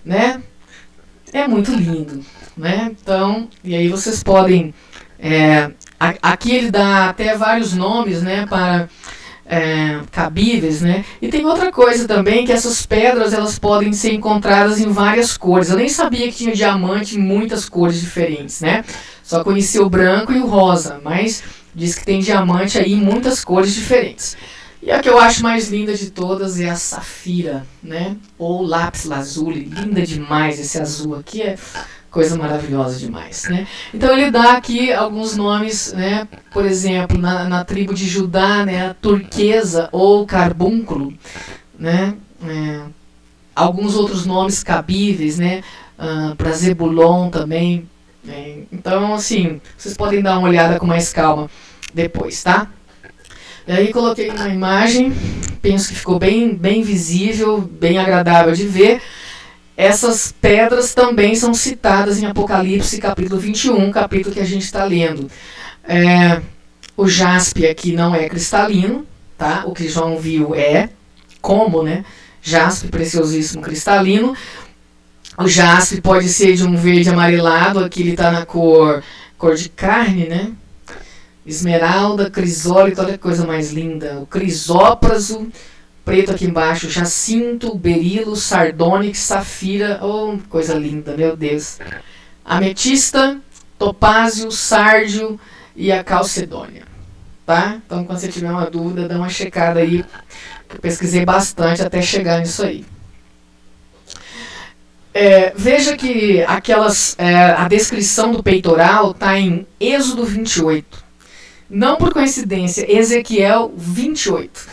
Né? É muito lindo, né? Então, e aí vocês podem... aqui ele dá até vários nomes, né, para cabíveis, né? E tem outra coisa também, que essas pedras elas podem ser encontradas em várias cores. Eu nem sabia que tinha diamante em muitas cores diferentes, né? Só conhecia o branco e o rosa, mas diz que tem diamante aí em muitas cores diferentes. E a que eu acho mais linda de todas é a safira, né? Ou lápis lazuli, linda demais esse azul aqui, é coisa maravilhosa demais, né? Então ele dá aqui alguns nomes, né? Por exemplo, na tribo de Judá, né? A turquesa ou carbúnculo, né? Alguns outros nomes cabíveis, né? Para Zebulon também. Então, assim, vocês podem dar uma olhada com mais calma depois, tá? E aí coloquei uma imagem, penso que ficou bem visível, bem agradável de ver. Essas pedras também são citadas em Apocalipse capítulo 21, capítulo que a gente está lendo. O jaspe aqui não é cristalino, tá? O que João viu como, né? Jaspe preciosíssimo cristalino. O jaspe pode ser de um verde amarelado, aqui ele está na cor de carne, né? Esmeralda, crisólito, olha que coisa mais linda. O crisópraso, preto aqui embaixo, jacinto, berilo, sardônix, safira, oh, coisa linda, meu Deus. Ametista, topázio, sárdio e a calcedônia, tá? Então, quando você tiver uma dúvida, dá uma checada aí. Eu pesquisei bastante até chegar nisso aí. Veja que a descrição do peitoral está em Êxodo 28. Não por coincidência, Ezequiel 28.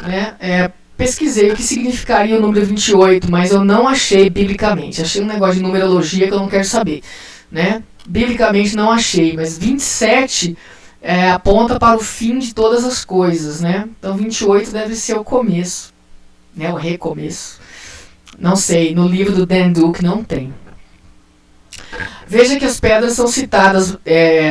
Né? Pesquisei o que significaria o número 28, mas eu não achei biblicamente. Achei um negócio de numerologia que eu não quero saber. Né? Biblicamente não achei, mas 27 aponta para o fim de todas as coisas. Né? Então 28 deve ser o começo, né? O recomeço. Não sei, no livro do Dan Duke não tem. Veja que as pedras são citadas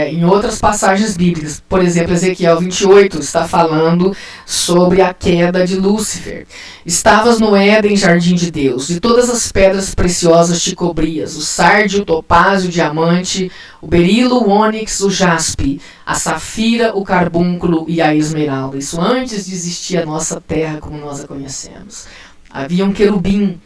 em outras passagens bíblicas. Por exemplo, Ezequiel 28 está falando sobre a queda de Lúcifer. Estavas no Éden, jardim de Deus, e todas as pedras preciosas te cobrias: o sárdio, o topázio, o diamante, o berilo, o ônix, o jaspe, a safira, o carbúnculo e a esmeralda. Isso antes de existir a nossa terra como nós a conhecemos. Havia um querubim,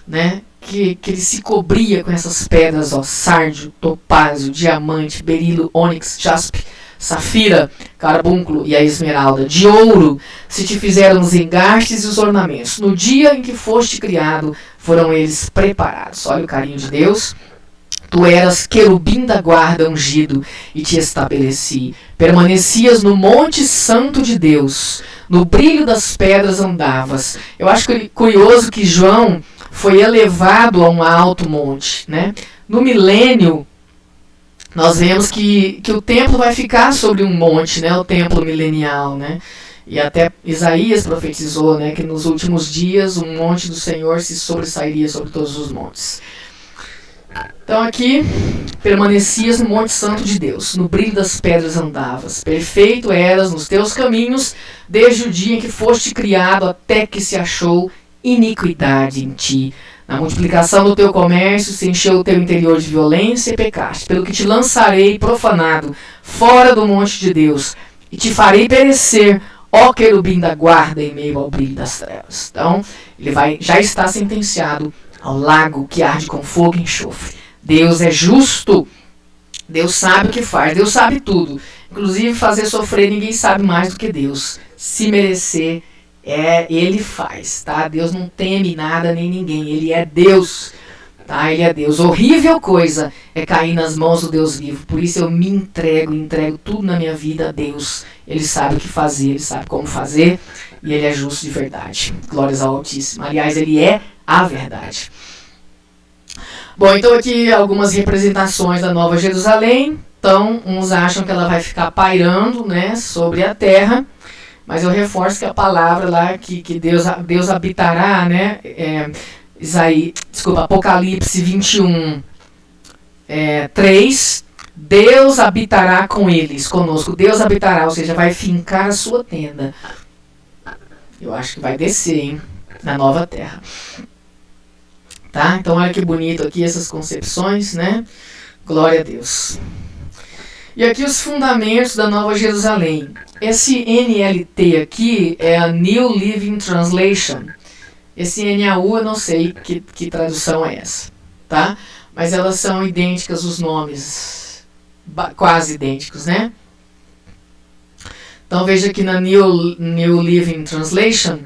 né, que ele se cobria com essas pedras, sárdio, topázio, diamante, berilo, ônix, jaspe, safira, carbúnculo e a esmeralda. De ouro se te fizeram os engastes e os ornamentos. No dia em que foste criado, foram eles preparados. Olha o carinho de Deus. Tu eras querubim da guarda ungido e te estabeleci. Permanecias no monte santo de Deus. No brilho das pedras andavas. Eu acho curioso que João foi elevado a um alto monte, né? No milênio, nós vemos que o templo vai ficar sobre um monte, né? O templo milenial, né? E até Isaías profetizou, né, que nos últimos dias o monte do Senhor se sobressairia sobre todos os montes. Então aqui, permanecias no monte santo de Deus, no brilho das pedras andavas, perfeito eras nos teus caminhos, desde o dia em que foste criado até que se achou iniquidade em ti. Na multiplicação do teu comércio se encheu o teu interior de violência e pecaste, pelo que te lançarei profanado fora do monte de Deus, e te farei perecer, ó querubim da guarda, em meio ao brilho das trevas. Então, ele já está sentenciado ao lago que arde com fogo e enxofre. Deus é justo, Deus sabe o que faz, Deus sabe tudo. Inclusive fazer sofrer ninguém sabe mais do que Deus. Se merecer, Ele faz, tá? Deus não teme nada nem ninguém, Ele é Deus, tá? Ele é Deus. Horrível coisa é cair nas mãos do Deus vivo, por isso eu me entrego tudo na minha vida a Deus. Ele sabe o que fazer, Ele sabe como fazer, e ele é justo de verdade. Glórias ao Altíssimo. Aliás, ele é a verdade. Bom, então aqui algumas representações da Nova Jerusalém. Então, uns acham que ela vai ficar pairando, né, sobre a terra, mas eu reforço que a palavra lá, que Deus habitará, né, Apocalipse 21, 3, Deus habitará com eles, conosco. Deus habitará, ou seja, vai fincar a sua tenda. Eu acho que vai descer, hein, na nova terra. Tá? Então, olha que bonito aqui essas concepções, né? Glória a Deus. E aqui os fundamentos da Nova Jerusalém. Esse NLT aqui é a New Living Translation. Esse NAU eu não sei que tradução é essa, tá? Mas elas são idênticas, os nomes, quase idênticos, né? Então veja aqui na New Living Translation,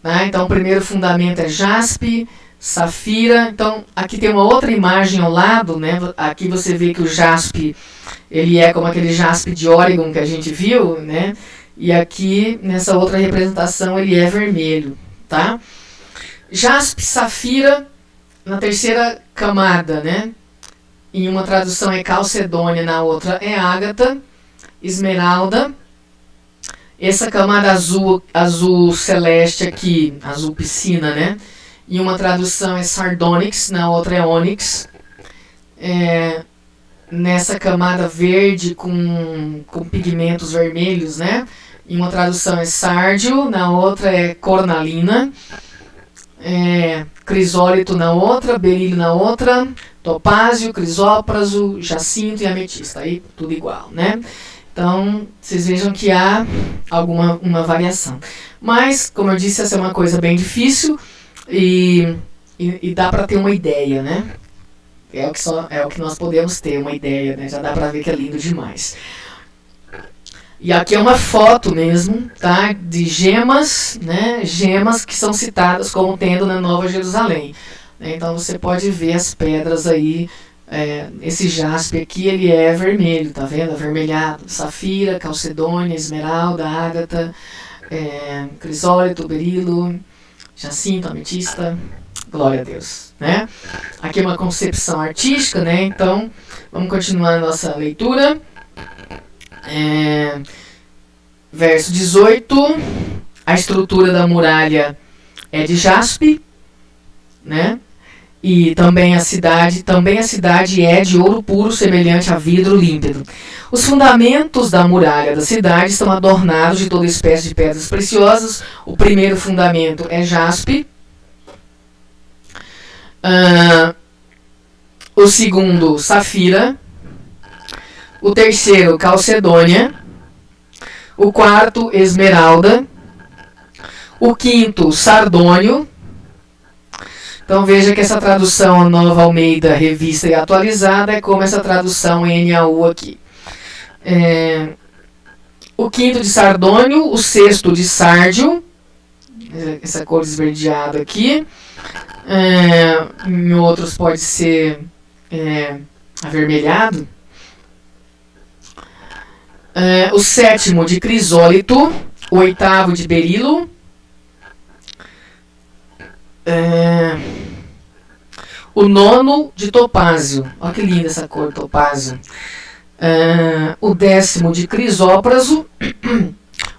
tá? Então o primeiro fundamento é jaspe, safira. Então aqui tem uma outra imagem ao lado, né? Aqui você vê que o jaspe, ele é como aquele jaspe de Oregon que a gente viu, né? E aqui nessa outra representação ele é vermelho, tá? Jaspe, safira, na terceira camada, né? Em uma tradução é calcedônia, na outra é ágata, esmeralda. Essa camada azul celeste aqui, azul piscina, né? Em uma tradução é sardonyx, na outra é ônix. Nessa camada verde com pigmentos vermelhos, né? Em uma tradução é sárdio, na outra é cornalina. Crisólito na outra, berílio na outra, topázio, crisópraso, jacinto e ametista. Aí tudo igual, né? Então, vocês vejam que há uma variação. Mas, como eu disse, essa é uma coisa bem difícil e dá para ter uma ideia, né? É o que nós podemos ter, uma ideia, né? Já dá para ver que é lindo demais. E aqui é uma foto mesmo, tá? De gemas, né? Gemas que são citadas como tendo na Nova Jerusalém. Então, você pode ver as pedras aí. Esse jaspe aqui, ele é vermelho, tá vendo? Avermelhado. Safira, calcedônia, esmeralda, ágata, crisólito, berilo, jacinto, ametista. Glória a Deus, né? Aqui é uma concepção artística, né? Então, vamos continuar a nossa leitura. Verso 18. A estrutura da muralha é de jaspe, né? E também a cidade é de ouro puro, semelhante a vidro límpido. Os fundamentos da muralha da cidade estão adornados de toda espécie de pedras preciosas. O primeiro fundamento é jaspe. O segundo, safira. O terceiro, calcedônia. O quarto, esmeralda. O quinto, sardônio. Então veja que essa tradução Nova Almeida Revista e Atualizada é como essa tradução NAU aqui. O quinto de sardônio, o sexto de sárdio, essa cor esverdeada aqui. Em outros pode ser avermelhado. O sétimo de crisólito, o oitavo de berilo. O nono de topázio. Olha que linda essa cor, topázio. O décimo de crisópraso,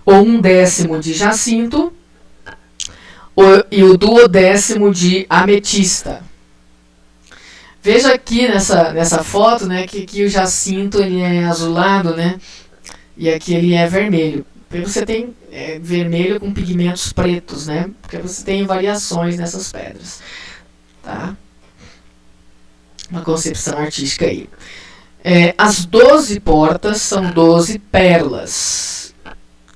ou um décimo de jacinto, e o duodécimo de ametista. Veja aqui nessa foto, né, que aqui o jacinto ele é azulado, né, e aqui ele é vermelho. Você tem vermelho com pigmentos pretos, né, porque você tem variações nessas pedras, tá? Uma concepção artística aí. As 12 portas são 12 pérolas,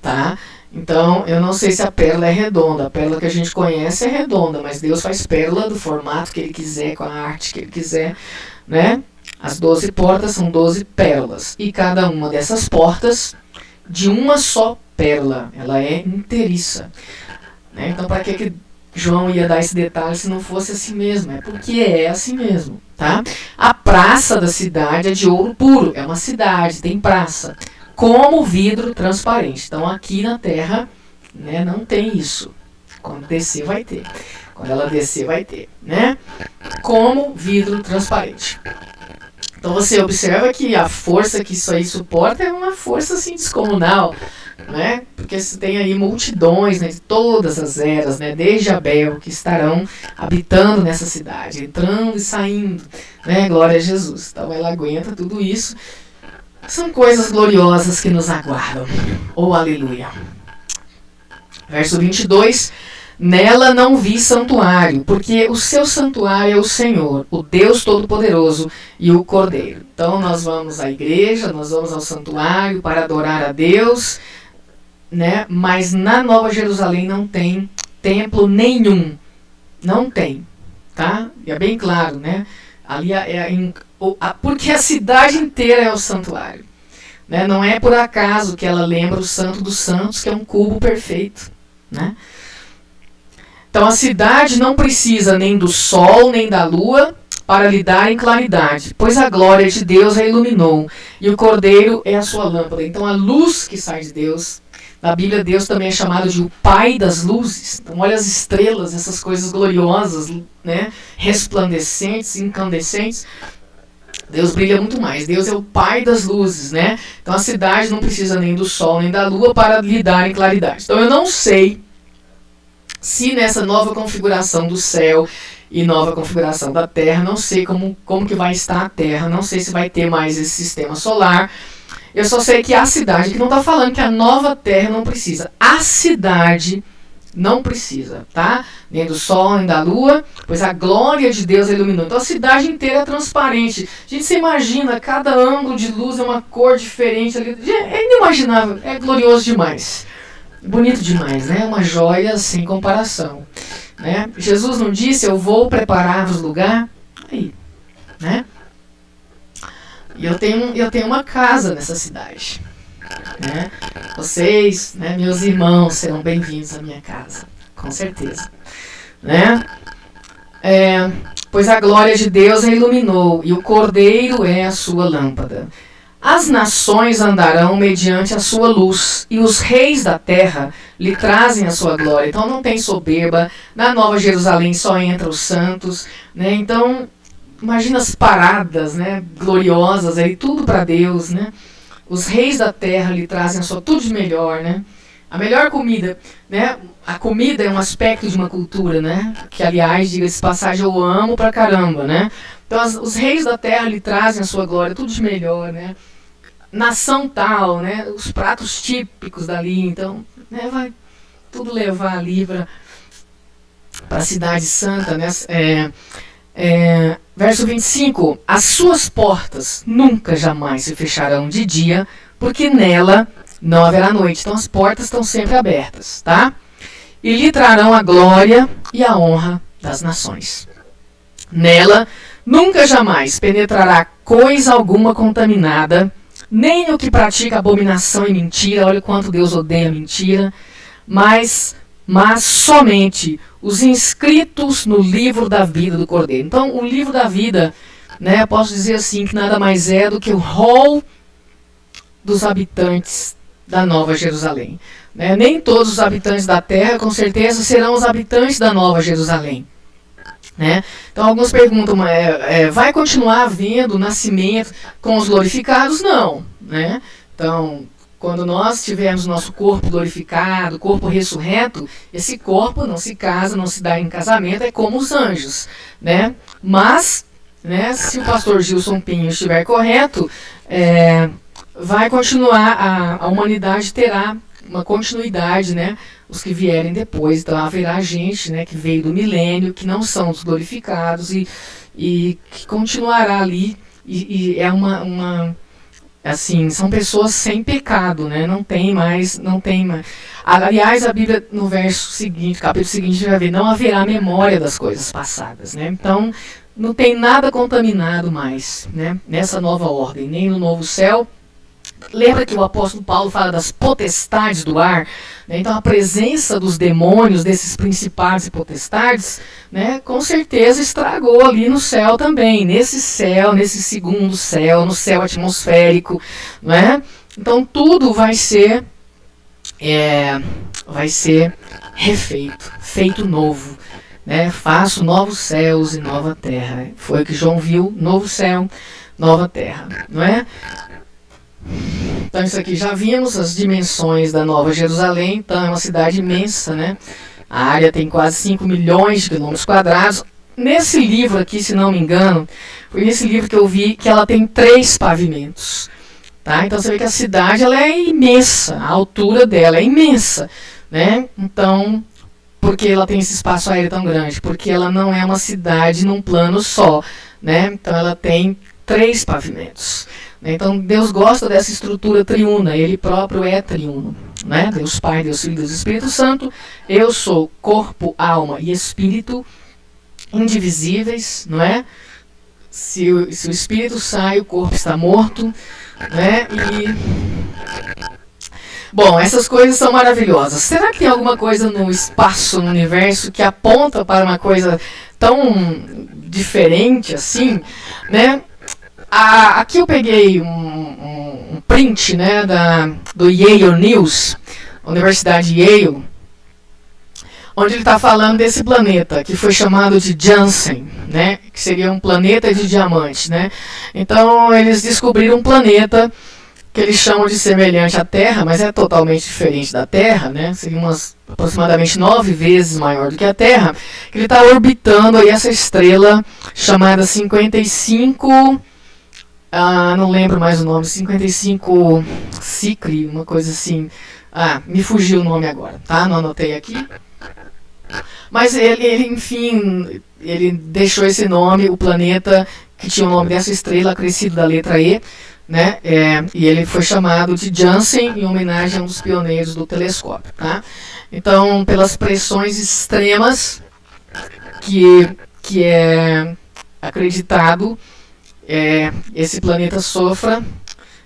tá? Então, eu não sei se a pérola é redonda. A pérola que a gente conhece é redonda, mas Deus faz pérola do formato que Ele quiser, com a arte que Ele quiser, né? As 12 portas são 12 pérolas. E cada uma dessas portas de uma só pérola. Ela é inteiriça, né? Então, para que João ia dar esse detalhe se não fosse assim mesmo? É porque é assim mesmo, tá? A praça da cidade é de ouro puro. É uma cidade, tem praça. Como vidro transparente. Então, aqui na Terra né? Não tem isso. Quando descer, vai ter. Quando ela descer, vai ter, né? Como vidro transparente. Então você observa que a força que isso aí suporta é uma força assim descomunal, né? Porque você tem aí multidões, né, de todas as eras, né, desde Abel, que estarão habitando nessa cidade, entrando e saindo, né? Glória a Jesus. Então ela aguenta tudo isso. São coisas gloriosas que nos aguardam. Oh, aleluia. Verso 22. Nela não vi santuário, porque o seu santuário é o Senhor, o Deus Todo-Poderoso e o Cordeiro. Então nós vamos à igreja, nós vamos ao santuário para adorar a Deus, né? Mas na Nova Jerusalém não tem templo nenhum. Não tem, tá? E é bem claro, né? Ali porque a cidade inteira é o santuário, né? Não é por acaso que ela lembra o Santo dos Santos, que é um cubo perfeito, né? Então a cidade não precisa nem do sol nem da lua para lhe dar em claridade, pois a glória de Deus a iluminou, e o Cordeiro é a sua lâmpada. Então a luz que sai de Deus, na Bíblia Deus também é chamado de o Pai das luzes. Então olha as estrelas, essas coisas gloriosas, né, resplandecentes, incandescentes. Deus brilha muito mais. Deus é o Pai das luzes, né? Então a cidade não precisa nem do sol nem da lua para lhe dar em claridade. Então eu não sei se nessa nova configuração do céu e nova configuração da Terra, não sei como que vai estar a Terra, não sei se vai ter mais esse sistema solar. Eu só sei que a cidade, que não está falando que a nova Terra não precisa, a cidade não precisa, tá? Nem do sol, nem da lua, pois a glória de Deus iluminou. Então a cidade inteira é transparente. Gente, você imagina, cada ângulo de luz é uma cor diferente ali. É inimaginável, é glorioso demais. Bonito demais, né? Uma joia sem comparação, né? Jesus não disse, eu vou preparar-vos lugar? Aí, né? E eu tenho uma casa nessa cidade, né? Vocês, né, meus irmãos, serão bem-vindos à minha casa, com certeza, né? Pois a glória de Deus a iluminou, e o Cordeiro é a sua lâmpada. As nações andarão mediante a sua luz, e os reis da terra lhe trazem a sua glória. Então não tem soberba, na Nova Jerusalém só entram os santos, né? Então imagina as paradas, né, gloriosas, aí, tudo para Deus, né? Os reis da terra lhe trazem a sua tudo de melhor, né? A melhor comida, né? A comida é um aspecto de uma cultura, né? Que, aliás, diga-se de passagem, eu amo pra caramba, né? Então, os reis da terra lhe trazem a sua glória, tudo de melhor, né? Nação tal, né? Os pratos típicos dali, então, né? Vai tudo levar ali para a cidade santa, né? Verso 25. As suas portas nunca jamais se fecharão de dia, porque nela não haverá noite. Então as portas estão sempre abertas, tá? E lhe trarão a glória e a honra das nações. Nela nunca jamais penetrará coisa alguma contaminada, nem o que pratica abominação e mentira. Olha o quanto Deus odeia a mentira. Mas somente os inscritos no livro da vida do Cordeiro. Então, o livro da vida, né, posso dizer assim, que nada mais é do que o rol dos habitantes da Nova Jerusalém. Né? Nem todos os habitantes da terra, com certeza, serão os habitantes da Nova Jerusalém. Né? Então, alguns perguntam, vai continuar havendo nascimento com os glorificados? Não. Né? Então, quando nós tivermos nosso corpo glorificado, corpo ressurreto, esse corpo não se casa, não se dá em casamento, é como os anjos, né? Mas, né, se o pastor Gilson Pinho estiver correto, vai continuar, a humanidade terá uma continuidade, né? Os que vierem depois, então haverá gente, né, que veio do milênio, que não são os glorificados e que continuará ali, e é assim, são pessoas sem pecado, né? Não tem mais. Aliás, a Bíblia, no verso seguinte, capítulo seguinte, vai ver, não haverá memória das coisas passadas, né? Então, não tem nada contaminado mais, né? Nessa nova ordem, nem no novo céu. Lembra que o apóstolo Paulo fala das potestades do ar, né? Então a presença dos demônios, desses principados e potestades, né, com certeza estragou ali no céu também, nesse segundo céu, no céu atmosférico, né? Então tudo vai ser vai ser refeito, feito novo, né? Faço novos céus e nova terra. Foi o que João viu, novo céu, nova terra, não é? Então isso aqui já vimos as dimensões da Nova Jerusalém. Então é uma cidade imensa, né? A área tem quase 5 milhões de quilômetros quadrados. Nesse livro aqui, se não me engano, foi nesse livro que eu vi que ela tem 3 pavimentos. Tá? Então você vê que a cidade ela é imensa, a altura dela é imensa, né? Então, por que ela tem esse espaço aéreo tão grande? Porque ela não é uma cidade num plano só, né? Então ela tem 3 pavimentos. Né? Então Deus gosta dessa estrutura triuna, Ele próprio é triuno, né? Deus Pai, Deus Filho, Deus Espírito Santo. Eu sou corpo, alma e espírito, indivisíveis, não é? Se o espírito sai, o corpo está morto, né? Bom, essas coisas são maravilhosas. Será que tem alguma coisa no espaço, no universo, que aponta para uma coisa tão diferente assim, né? Aqui eu peguei um print, né, do Yale News, Universidade Yale, onde ele está falando desse planeta, que foi chamado de Janssen, né, que seria um planeta de diamante, né. Então eles descobriram um planeta que eles chamam de semelhante à Terra, mas é totalmente diferente da Terra, né, seria aproximadamente 9 vezes maior do que a Terra, que ele está orbitando aí essa estrela chamada 55... não lembro mais o nome, 55 Cicri, uma coisa assim. Me fugiu o nome agora, tá? Não anotei aqui. Mas ele, enfim, ele deixou esse nome, o planeta que tinha o nome dessa estrela, acrescido da letra E, né? E ele foi chamado de Janssen em homenagem a um dos pioneiros do telescópio, tá? Então, pelas pressões extremas que é acreditado esse planeta sofra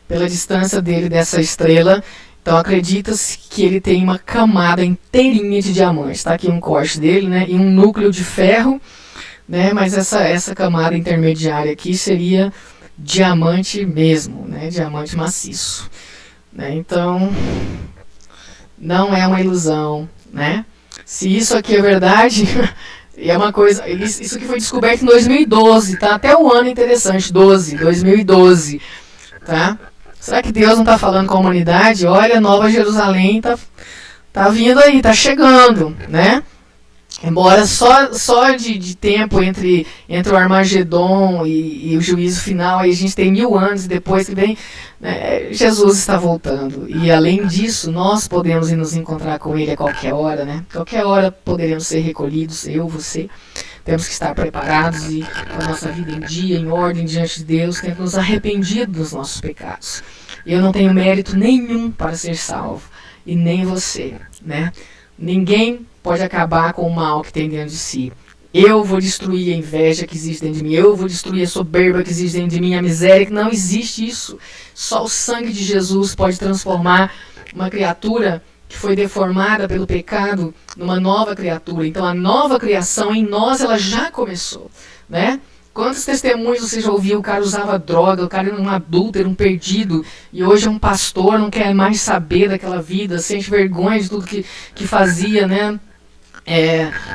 pela distância dele dessa estrela. Então acredita-se que ele tem uma camada inteirinha de diamantes. Está aqui um corte dele, né, e um núcleo de ferro, né, mas essa camada intermediária aqui seria diamante mesmo, né, diamante maciço, né. Então não é uma ilusão, né. Se isso aqui é verdade e é uma coisa, isso que foi descoberto em 2012, tá? Até o ano interessante, 2012, tá? Será que Deus não está falando com a humanidade? Olha, Nova Jerusalém tá vindo aí, tá chegando, né? Embora só de tempo entre o Armagedon e o juízo final, aí a gente tem 1000 anos e depois que vem, né, Jesus está voltando. E além disso, nós podemos ir nos encontrar com Ele a qualquer hora, né? Qualquer hora poderemos ser recolhidos, eu, você. Temos que estar preparados e com a nossa vida em dia, em ordem diante de Deus, temos nos arrependido dos nossos pecados. Eu não tenho mérito nenhum para ser salvo, e nem você, né? Ninguém pode acabar com o mal que tem dentro de si. Eu vou destruir a inveja que existe dentro de mim. Eu vou destruir a soberba que existe dentro de mim. A miséria, que não existe isso. Só o sangue de Jesus pode transformar uma criatura que foi deformada pelo pecado numa nova criatura. Então a nova criação em nós, ela já começou, né? Quantos testemunhos você já ouviu? O cara usava droga, o cara era um adúltero, um perdido, e hoje é um pastor, não quer mais saber daquela vida, sente vergonha de tudo que fazia, né?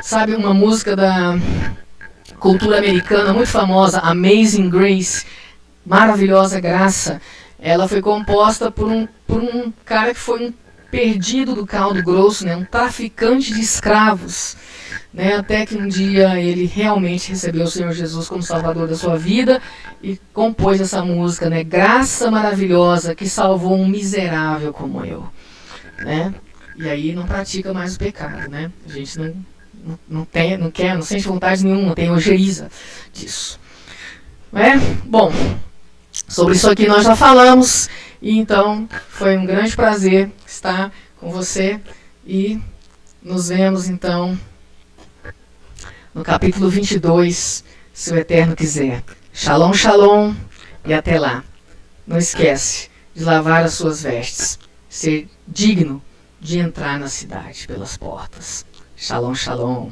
Sabe uma música da cultura americana muito famosa, Amazing Grace, Maravilhosa Graça? Ela foi composta por um cara que foi um perdido do caldo grosso, né? Um traficante de escravos, né? Até que um dia ele realmente recebeu o Senhor Jesus como Salvador da sua vida e compôs essa música, né? Graça maravilhosa que salvou um miserável como eu, né? E aí não pratica mais o pecado, né? A gente não quer, não sente vontade nenhuma, não tem ojeriza disso, né? Bom, sobre isso aqui nós já falamos, e então foi um grande prazer estar com você, e nos vemos então no capítulo 22, se o Eterno quiser. Shalom, shalom, e até lá. Não esquece de lavar as suas vestes, ser digno de entrar na cidade pelas portas. Shalom, shalom.